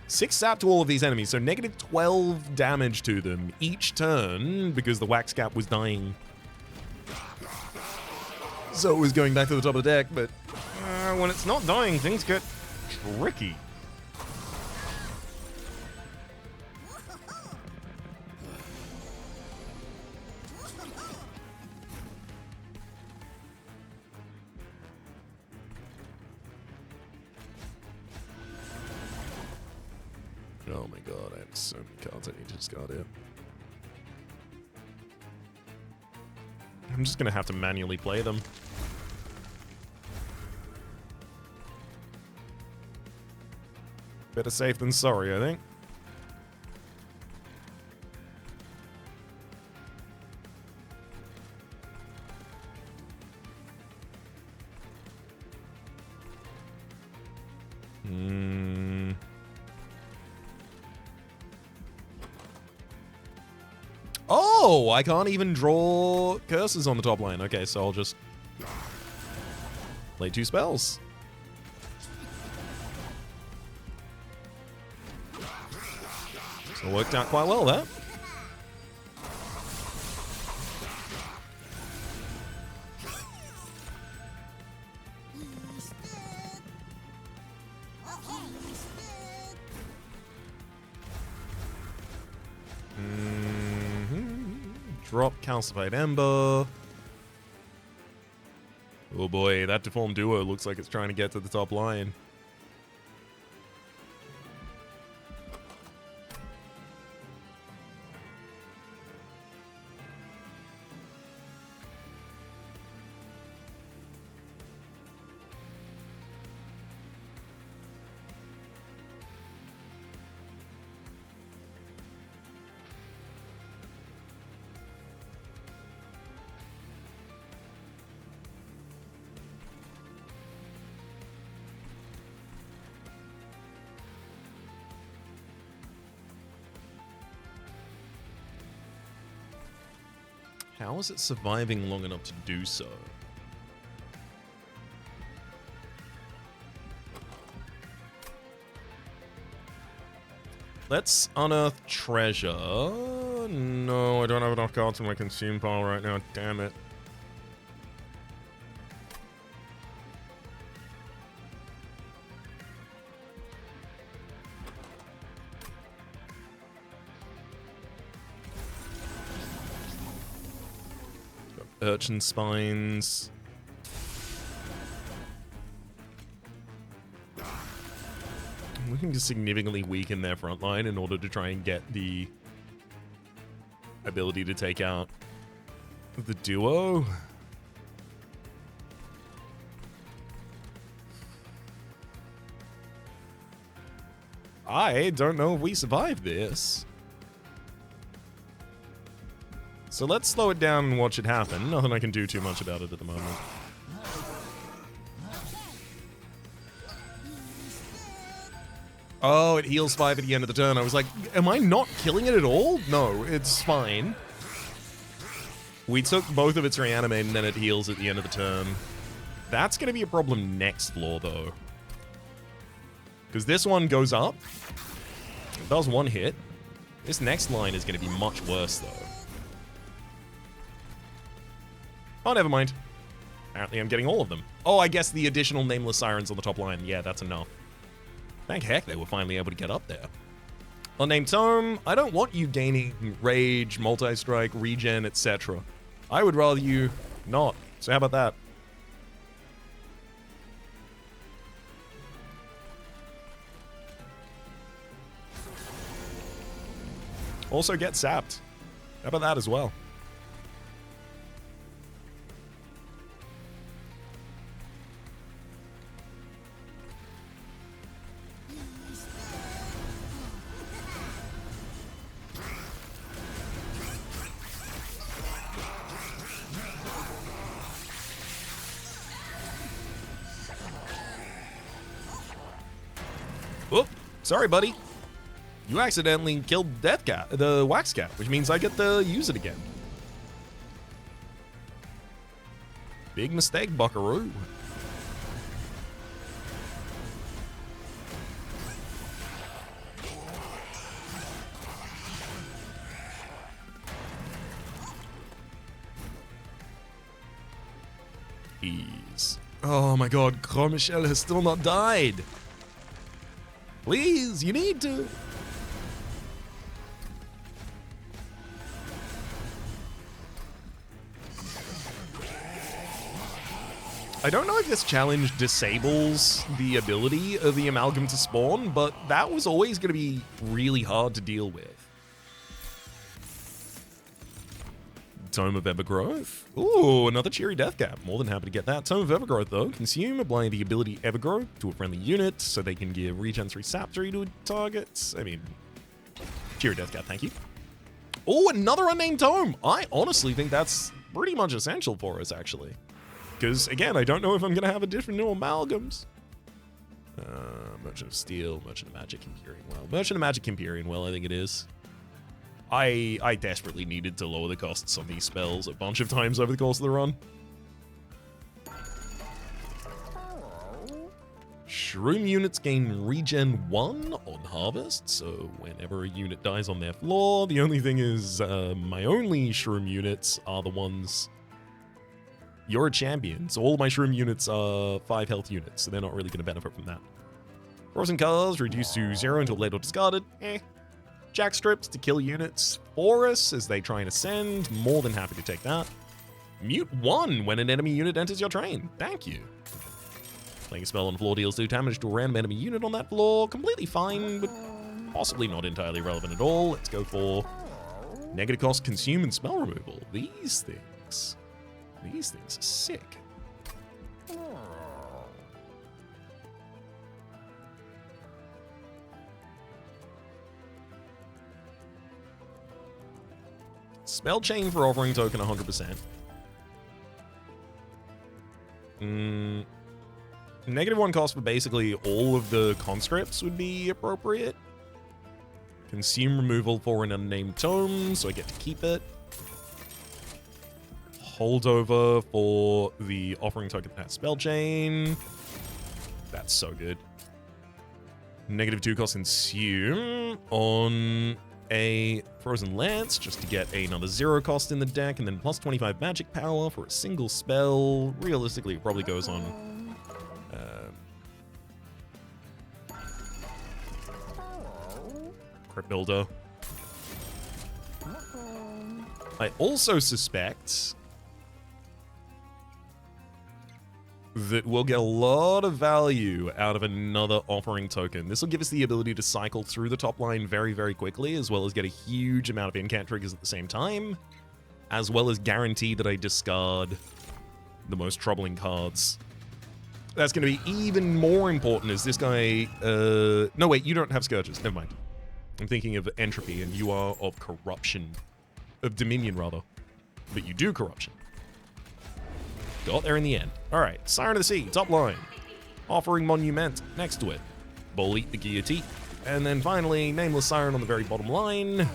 Six sap to all of these enemies, so negative 12 damage to them each turn because the Wax Cap was dying. So it was going back to the top of the deck, but when it's not dying, things get tricky. Oh my god, I have so many cards I need to discard here. I'm just gonna have to manually play them. Better safe than sorry, I think. Oh, I can't even draw curses on the top line. Okay, so I'll just play 2 spells. So it worked out quite well there. Drop Calcified Ember. Oh boy, that Deformed Duo looks like it's trying to get to the top line. How is it surviving long enough to do so? Let's unearth treasure. No, I don't have enough cards in my consume pile right now. Damn it. Urchin Spines. I'm looking to significantly weaken their front line in order to try and get the ability to take out the duo. I don't know if we survive this. So let's slow it down and watch it happen. Nothing I can do too much about it at the moment. Oh, it heals 5 at the end of the turn. I was like, am I not killing it at all? No, it's fine. We took both of its reanimate and then it heals at the end of the turn. That's going to be a problem next floor, though. Because this one goes up. It does one hit. This next line is going to be much worse, though. Oh, never mind. Apparently I'm getting all of them. Oh, I guess the additional Nameless Sirens on the top line. Yeah, that's enough. Thank heck they were finally able to get up there. Unnamed Tome, I don't want you gaining Rage, Multi-Strike, Regen, etc. I would rather you not. So how about that? Also get sapped. How about that as well? Whoop. Sorry, buddy. You accidentally killed Death Cat, the Wax Cat, which means I get to use it again. Big mistake, buckaroo. Ease. Oh my god, Gros Michel has still not died. Please, you need to. I don't know if this challenge disables the ability of the Amalgam to spawn, but that was always going to be really hard to deal with. Tome of Evergrowth. Ooh, another cheery Death Cap. More than happy to get that. Tome of Evergrowth, though. Consume, applying the ability Evergrow to a friendly unit so they can give regen 3 sap 3 to targets. I mean, cheery Death Cap, thank you. Oh, another unnamed Tome. I honestly think that's pretty much essential for us, actually. Because, again, I don't know if I'm going to have additional new Amalgams. Merchant of Steel, Merchant of Magic, Empyrean Well. Merchant of Magic, Empyrean Well, I think it is. I desperately needed to lower the costs on these spells a bunch of times over the course of the run. Shroom units gain regen 1 on harvest, so whenever a unit dies on their floor, the only thing is my only Shroom units are the ones... You're a champion, so all of my Shroom units are 5 health units, so they're not really going to benefit from that. Frozen cards reduced to 0 until laid or discarded. Jack strips to kill units for us as they try and ascend. More than happy to take that. Mute 1 when an enemy unit enters your train. Thank you. Playing a spell on the floor deals 2 damage to a random enemy unit on that floor. Completely fine, but possibly not entirely relevant at all. Let's go for negative cost, consume, and spell removal. These things are sick. Spell chain for offering token 100%. Negative 1 cost for basically all of the conscripts would be appropriate. Consume removal for an unnamed tome, so I get to keep it. Holdover for the offering token that has spell chain. That's so good. Negative 2 cost consume on a Frozen Lance just to get another 0 cost in the deck, and then plus 25 magic power for a single spell. Realistically, it probably goes on Crypt Builder. I also suspect that we'll get a lot of value out of another offering token. This will give us the ability to cycle through the top line very, very quickly, as well as get a huge amount of incant triggers at the same time, as well as guarantee that I discard the most troubling cards. That's going to be even more important as this guy... No, wait, you don't have Scourges. Never mind. I'm thinking of Entropy, and you are of Corruption. Of Dominion, rather. But you do Corruption. Got there in the end. Alright, Siren of the Sea, top line. Offering Monument next to it. Bolete the Guillotine. And then finally, Nameless Siren on the very bottom line.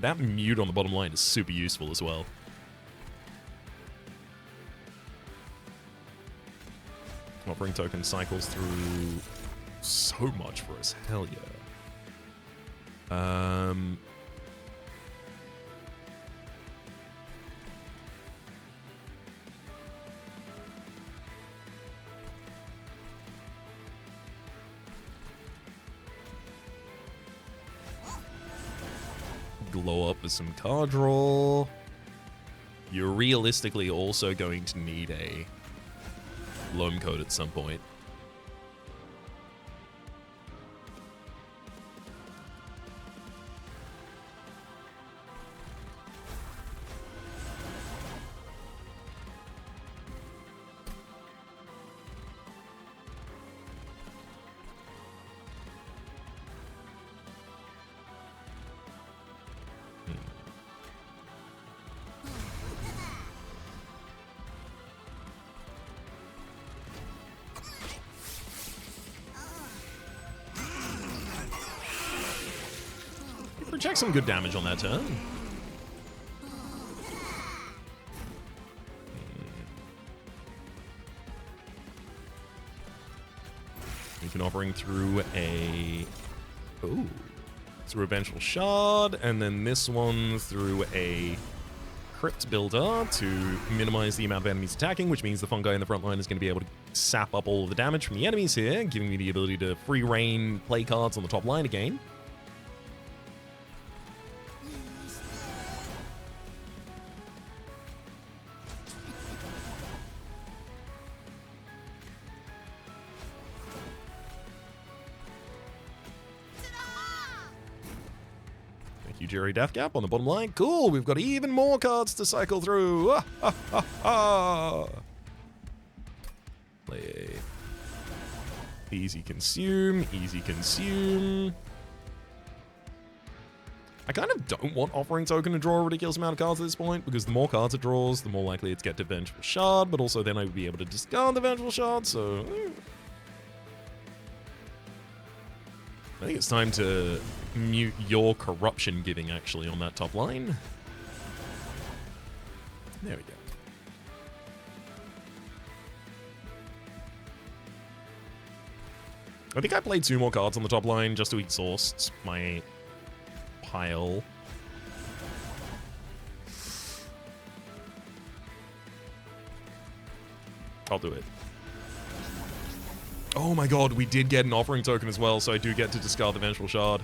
That mute on the bottom line is super useful as well. Offering token cycles through so much for us. Hell yeah. Um, glow up with some card draw. You're realistically also going to need a loam coat at some point. Project some good damage on that turn. We can offering through a... Ooh. Through a Vengeful Shard, and then this one through a Crypt Builder to minimize the amount of enemies attacking, which means the fun guy in the front line is going to be able to sap up all of the damage from the enemies here, giving me the ability to free reign play cards on the top line again. Jerry Deathgap on the bottom line. Cool, we've got even more cards to cycle through. Ah, ha, ha, ha. Play easy consume, easy consume. I kind of don't want Offering Token to draw a ridiculous amount of cards at this point, because the more cards it draws, the more likely it's get to Vengeful Shard, but also then I would be able to discard the Vengeful Shard, so... I think it's time to mute your corruption giving, actually, on that top line. There we go. I think I played 2 more cards on the top line just to exhaust my pile. I'll do it. Oh my god, we did get an Offering Token as well, so I do get to discard the Vengeful Shard.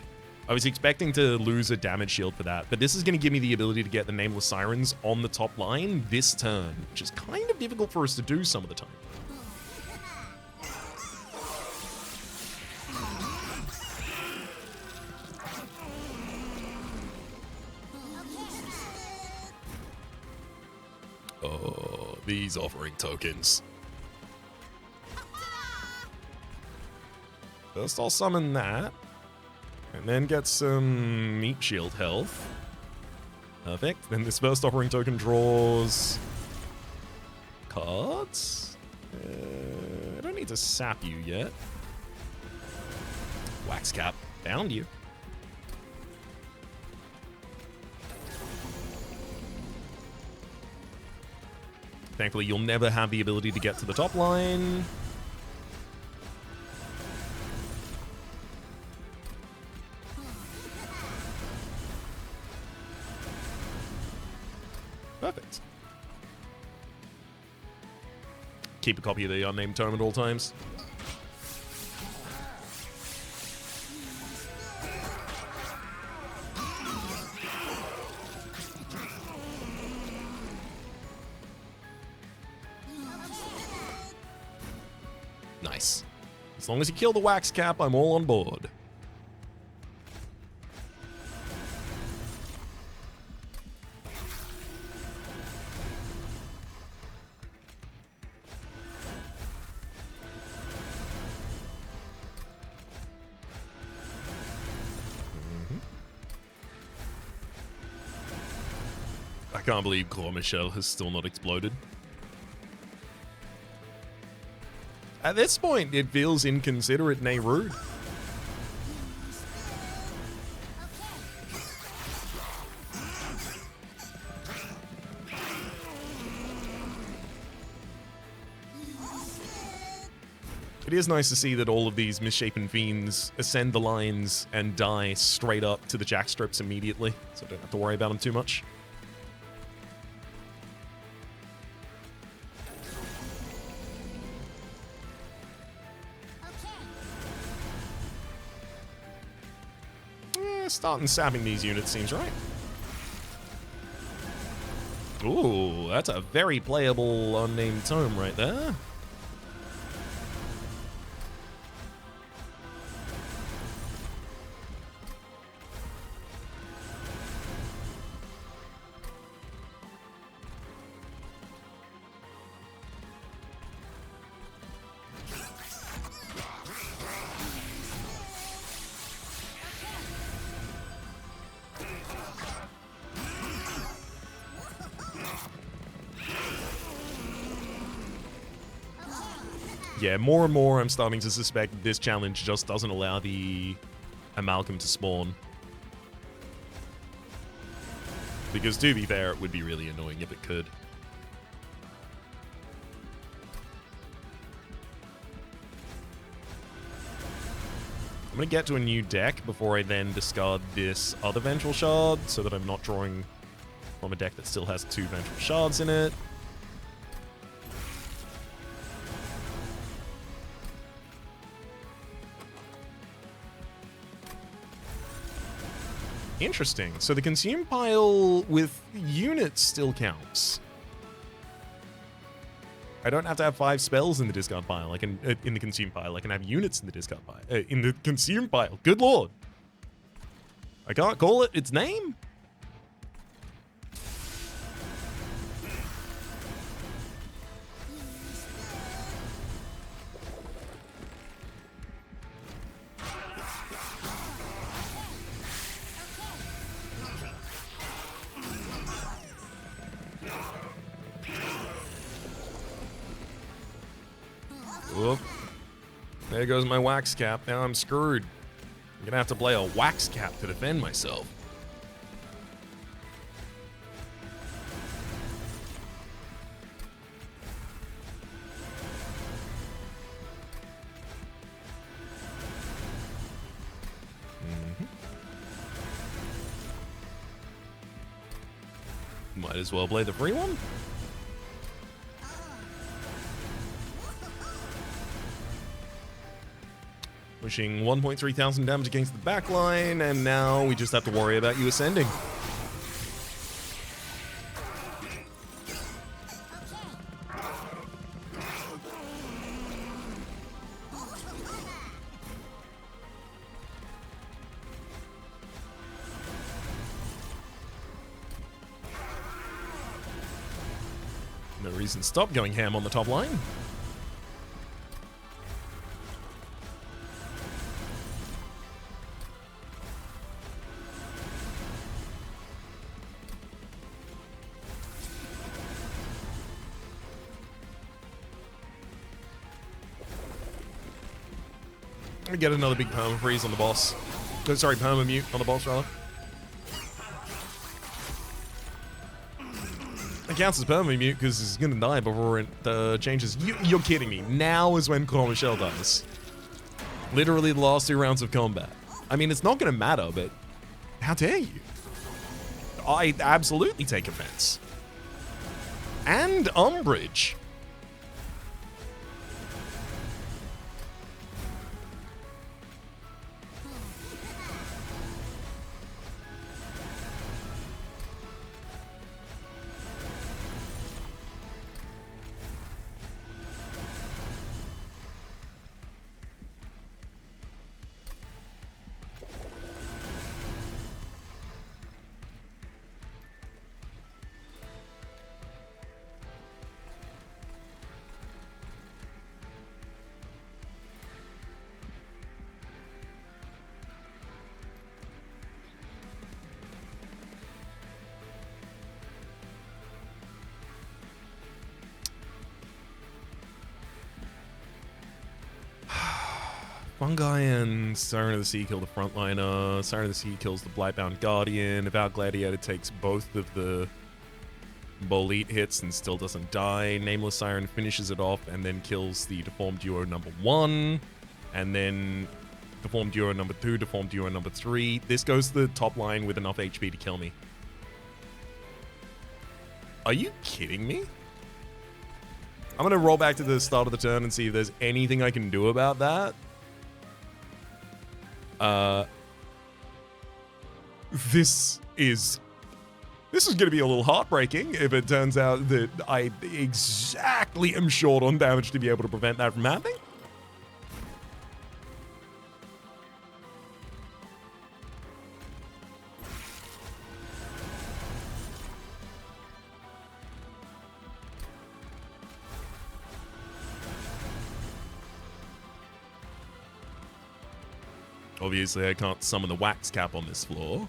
I was expecting to lose a damage shield for that, but this is going to give me the ability to get the Nameless Sirens on the top line this turn, which is kind of difficult for us to do some of the time. Oh, these Offering Tokens. First, I'll summon that, and then get some Meat Shield health. Perfect. Then this first Offering Token draws cards. I don't need to sap you yet. Wax Cap, found you. Thankfully, you'll never have the ability to get to the top line. Perfect. Keep a copy of the Unnamed Tome at all times. Nice. As long as you kill the Wax Cap, I'm all on board. I can't believe Gros Michel has still not exploded. At this point, it feels inconsiderate, nay rude. It is nice to see that all of these misshapen fiends ascend the lines and die straight up to the jackstrips immediately, so I don't have to worry about them too much. Starting sapping these units seems right. Ooh, that's a very playable unnamed tome right there. Yeah, more and more I'm starting to suspect this challenge just doesn't allow the amalgam to spawn. Because to be fair, it would be really annoying if it could. I'm going to get to a new deck before I then discard this other Vengeful Shard so that I'm not drawing from a deck that still has 2 Vengeful Shards in it. Interesting. So the consume pile with units still counts. I don't have to have 5 spells in the discard pile. I can in the consume pile. I can have units in the discard pile. In the consume pile. Good lord. I can't call it its name. Whoop. There goes my wax cap. Now I'm screwed. I'm gonna have to play a wax cap to defend myself. Might as well play the free one. Pushing 1.3 thousand damage against the backline, and now we just have to worry about you ascending. No reason to stop going ham on the top line. We get another big perma freeze on the boss. Oh, sorry, perma mute on the boss, rather. It counts as perma mute because he's gonna die before it changes. You're kidding me. Now is when Claw Michelle dies. Literally the last 2 rounds of combat. I mean, it's not gonna matter, but how dare you? I absolutely take offense. And umbrage. Fungi and Siren of the Sea kill the frontliner. Siren of the Sea kills the Blightbound Guardian. Avowed Gladiator takes both of the Bolete hits and still doesn't die. Nameless Siren finishes it off and then kills the Deformed Duo number 1. And then Deformed Duo number 2, Deformed Duo number 3. This goes to the top line with enough HP to kill me. Are you kidding me? I'm going to roll back to the start of the turn and see if there's anything I can do about that. This is going to be a little heartbreaking if it turns out that I exactly am short on damage to be able to prevent that from happening. Obviously, I can't summon the wax cap on this floor.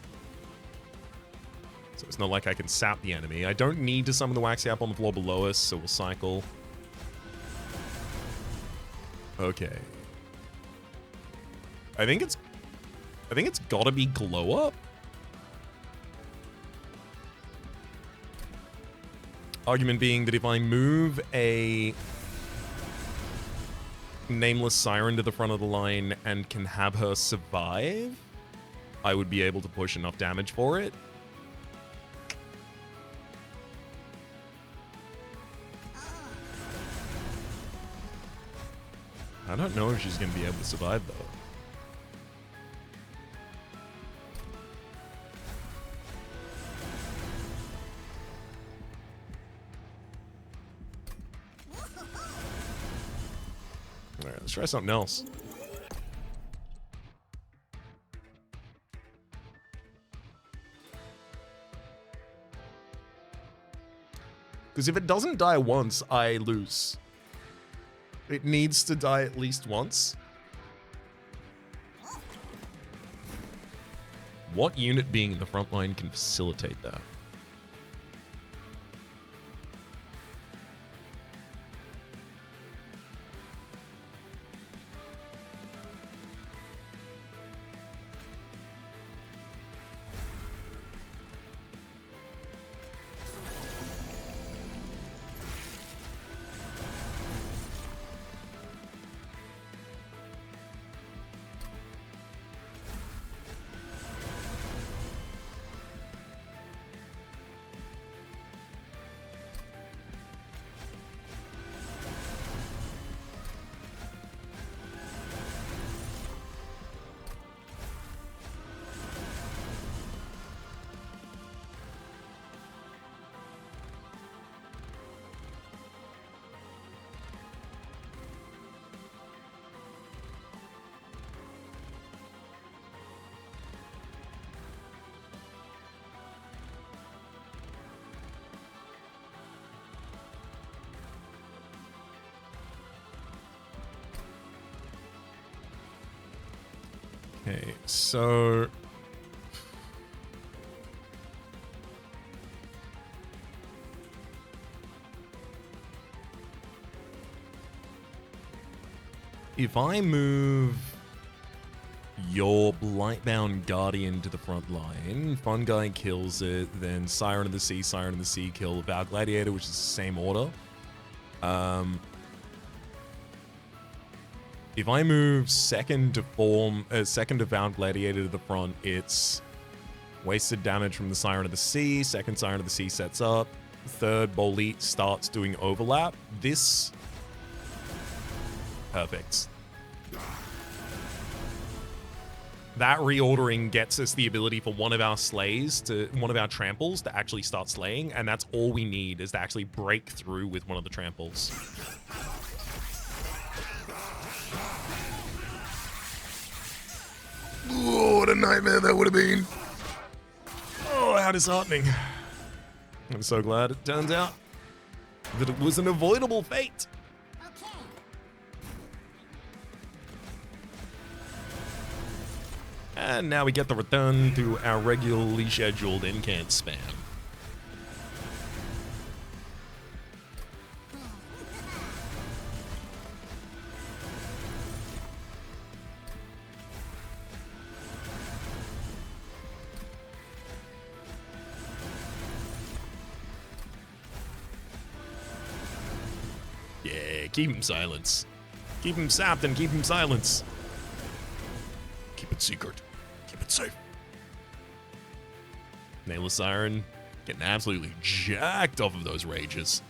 So it's not like I can sap the enemy. I don't need to summon the wax cap on the floor below us, so we'll cycle. Okay. I think it's gotta be glow up. Argument being that if I move a Nameless Siren to the front of the line and can have her survive, I would be able to push enough damage for it. I don't know if she's going to be able to survive, though. Alright, let's try something else. Because if it doesn't die once, I lose. It needs to die at least once. What unit being in the front line can facilitate that? Okay, so if I move your Blightbound Guardian to the front line, Fun Guy kills it, then Siren of the Sea kill Val Gladiator, which is the same order. If I move second to Vowed Gladiator to the front, it's wasted damage from the Siren of the Sea. Second Siren of the Sea sets up. Third Bolete starts doing overlap. This... Perfect. That reordering gets us the ability for one of our tramples to actually start slaying, and that's all we need, is to actually break through with one of the tramples. Oh, what a nightmare that would have been. Oh, how disheartening. I'm so glad it turns out that it was an avoidable fate. Okay. And now we get the return to our regularly scheduled incant spam. keep him silence. Keep him sapped and keep him silence. Keep it secret. Keep it safe. Nameless Siren getting absolutely jacked off of those rages.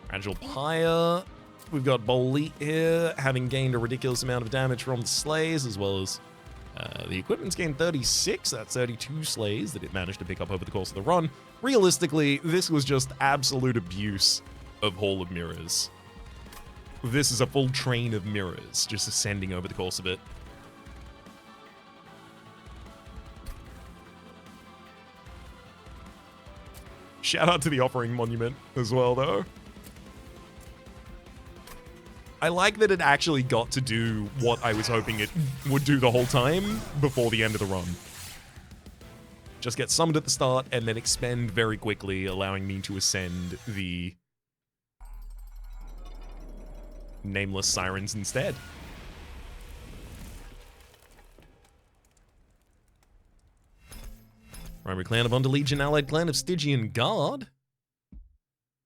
Fragile Pyre. We've got Bolit here, having gained a ridiculous amount of damage from the slays, as well as the equipment's gained 36. That's 32 slays that it managed to pick up over the course of the run. Realistically, this was just absolute abuse of Hall of Mirrors. This is a full train of mirrors just ascending over the course of it. Shout out to the Offering Monument as well, though. I like that it actually got to do what I was hoping it would do the whole time before the end of the run. Just get summoned at the start and then expend very quickly, allowing me to ascend the Nameless Sirens instead. Primary clan of Underlegion, allied clan of Stygian Guard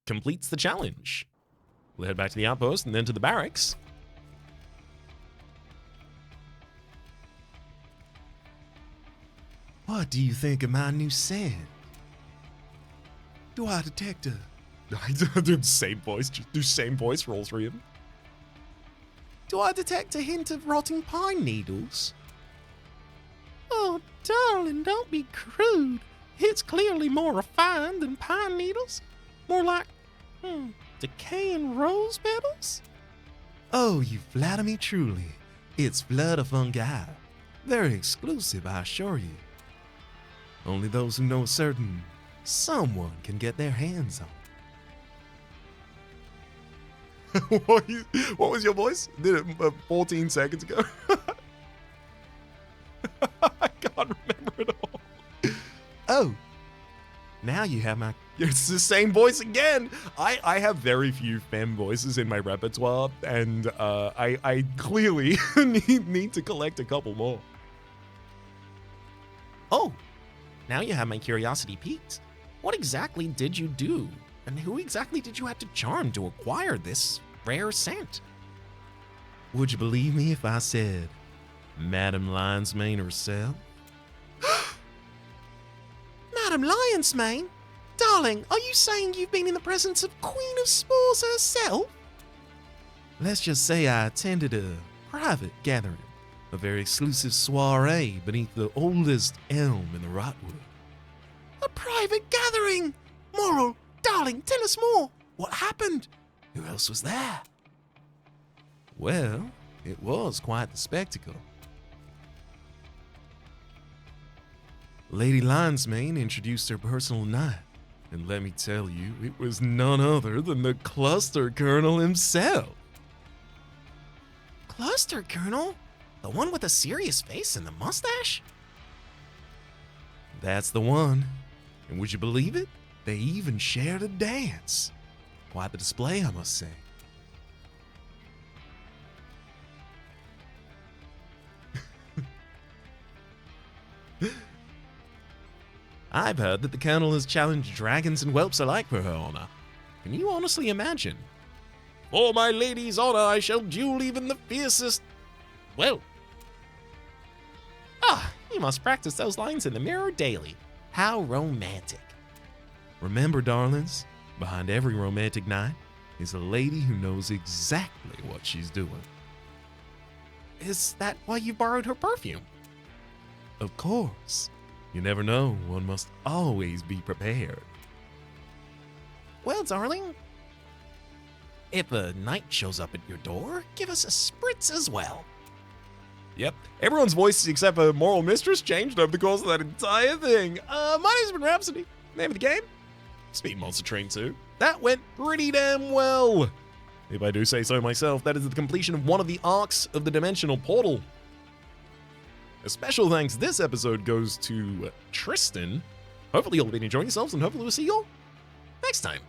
completes the challenge. We'll head back to the outpost and then to the barracks. What do you think of my new scent? Do I detect a... I do same voice, just do same voice for all three of them. Do I detect a hint of rotting pine needles? Oh, darling, don't be crude. It's clearly more refined than pine needles. More like, decaying rose petals? Oh, you flatter me truly. It's blood of fungi. Very exclusive, I assure you. Only those who know certain someone can get their hands on. What was your voice? Did it 14 seconds ago? I can't remember it all. Oh, now you have my... It's the same voice again. I have very few femme voices in my repertoire, and I clearly need to collect a couple more. Oh, now you have my curiosity piqued. What exactly did you do? And who exactly did you have to charm to acquire this rare scent? Would you believe me if I said Madame Lion's Mane herself? Madame Lion's Mane? Darling, are you saying you've been in the presence of Queen of Spores herself? Let's just say I attended a private gathering, a very exclusive soiree beneath the oldest elm in the Rotwood. A private gathering? Moral, darling, tell us more. What happened? Who else was there? Well, it was quite the spectacle. Lady Lionsmane introduced her personal knight, and let me tell you, it was none other than the Cluster Colonel himself. Cluster Colonel? The one with the serious face and the mustache? That's the one. And would you believe it? They even shared a dance. Quite the display, I must say. I've heard that the Colonel has challenged dragons and whelps alike for her honor. Can you honestly imagine? For my lady's honor, I shall duel even the fiercest... Well. You must practice those lines in the mirror daily. How romantic. Remember, darlings, behind every romantic night is a lady who knows exactly what she's doing. Is that why you borrowed her perfume? Of course. You never know, one must always be prepared. Well, darling, if a knight shows up at your door, give us a spritz as well. Yep, everyone's voice except for Moral Mistress changed over the course of that entire thing. My name's been Rhapsody. Name of the game? Speed Monster Train 2. That went pretty damn well. If I do say so myself, that is the completion of one of the arcs of the Dimensional Portal. A special thanks this episode goes to Tristan. Hopefully you'll be enjoying yourselves, and hopefully we'll see you all next time.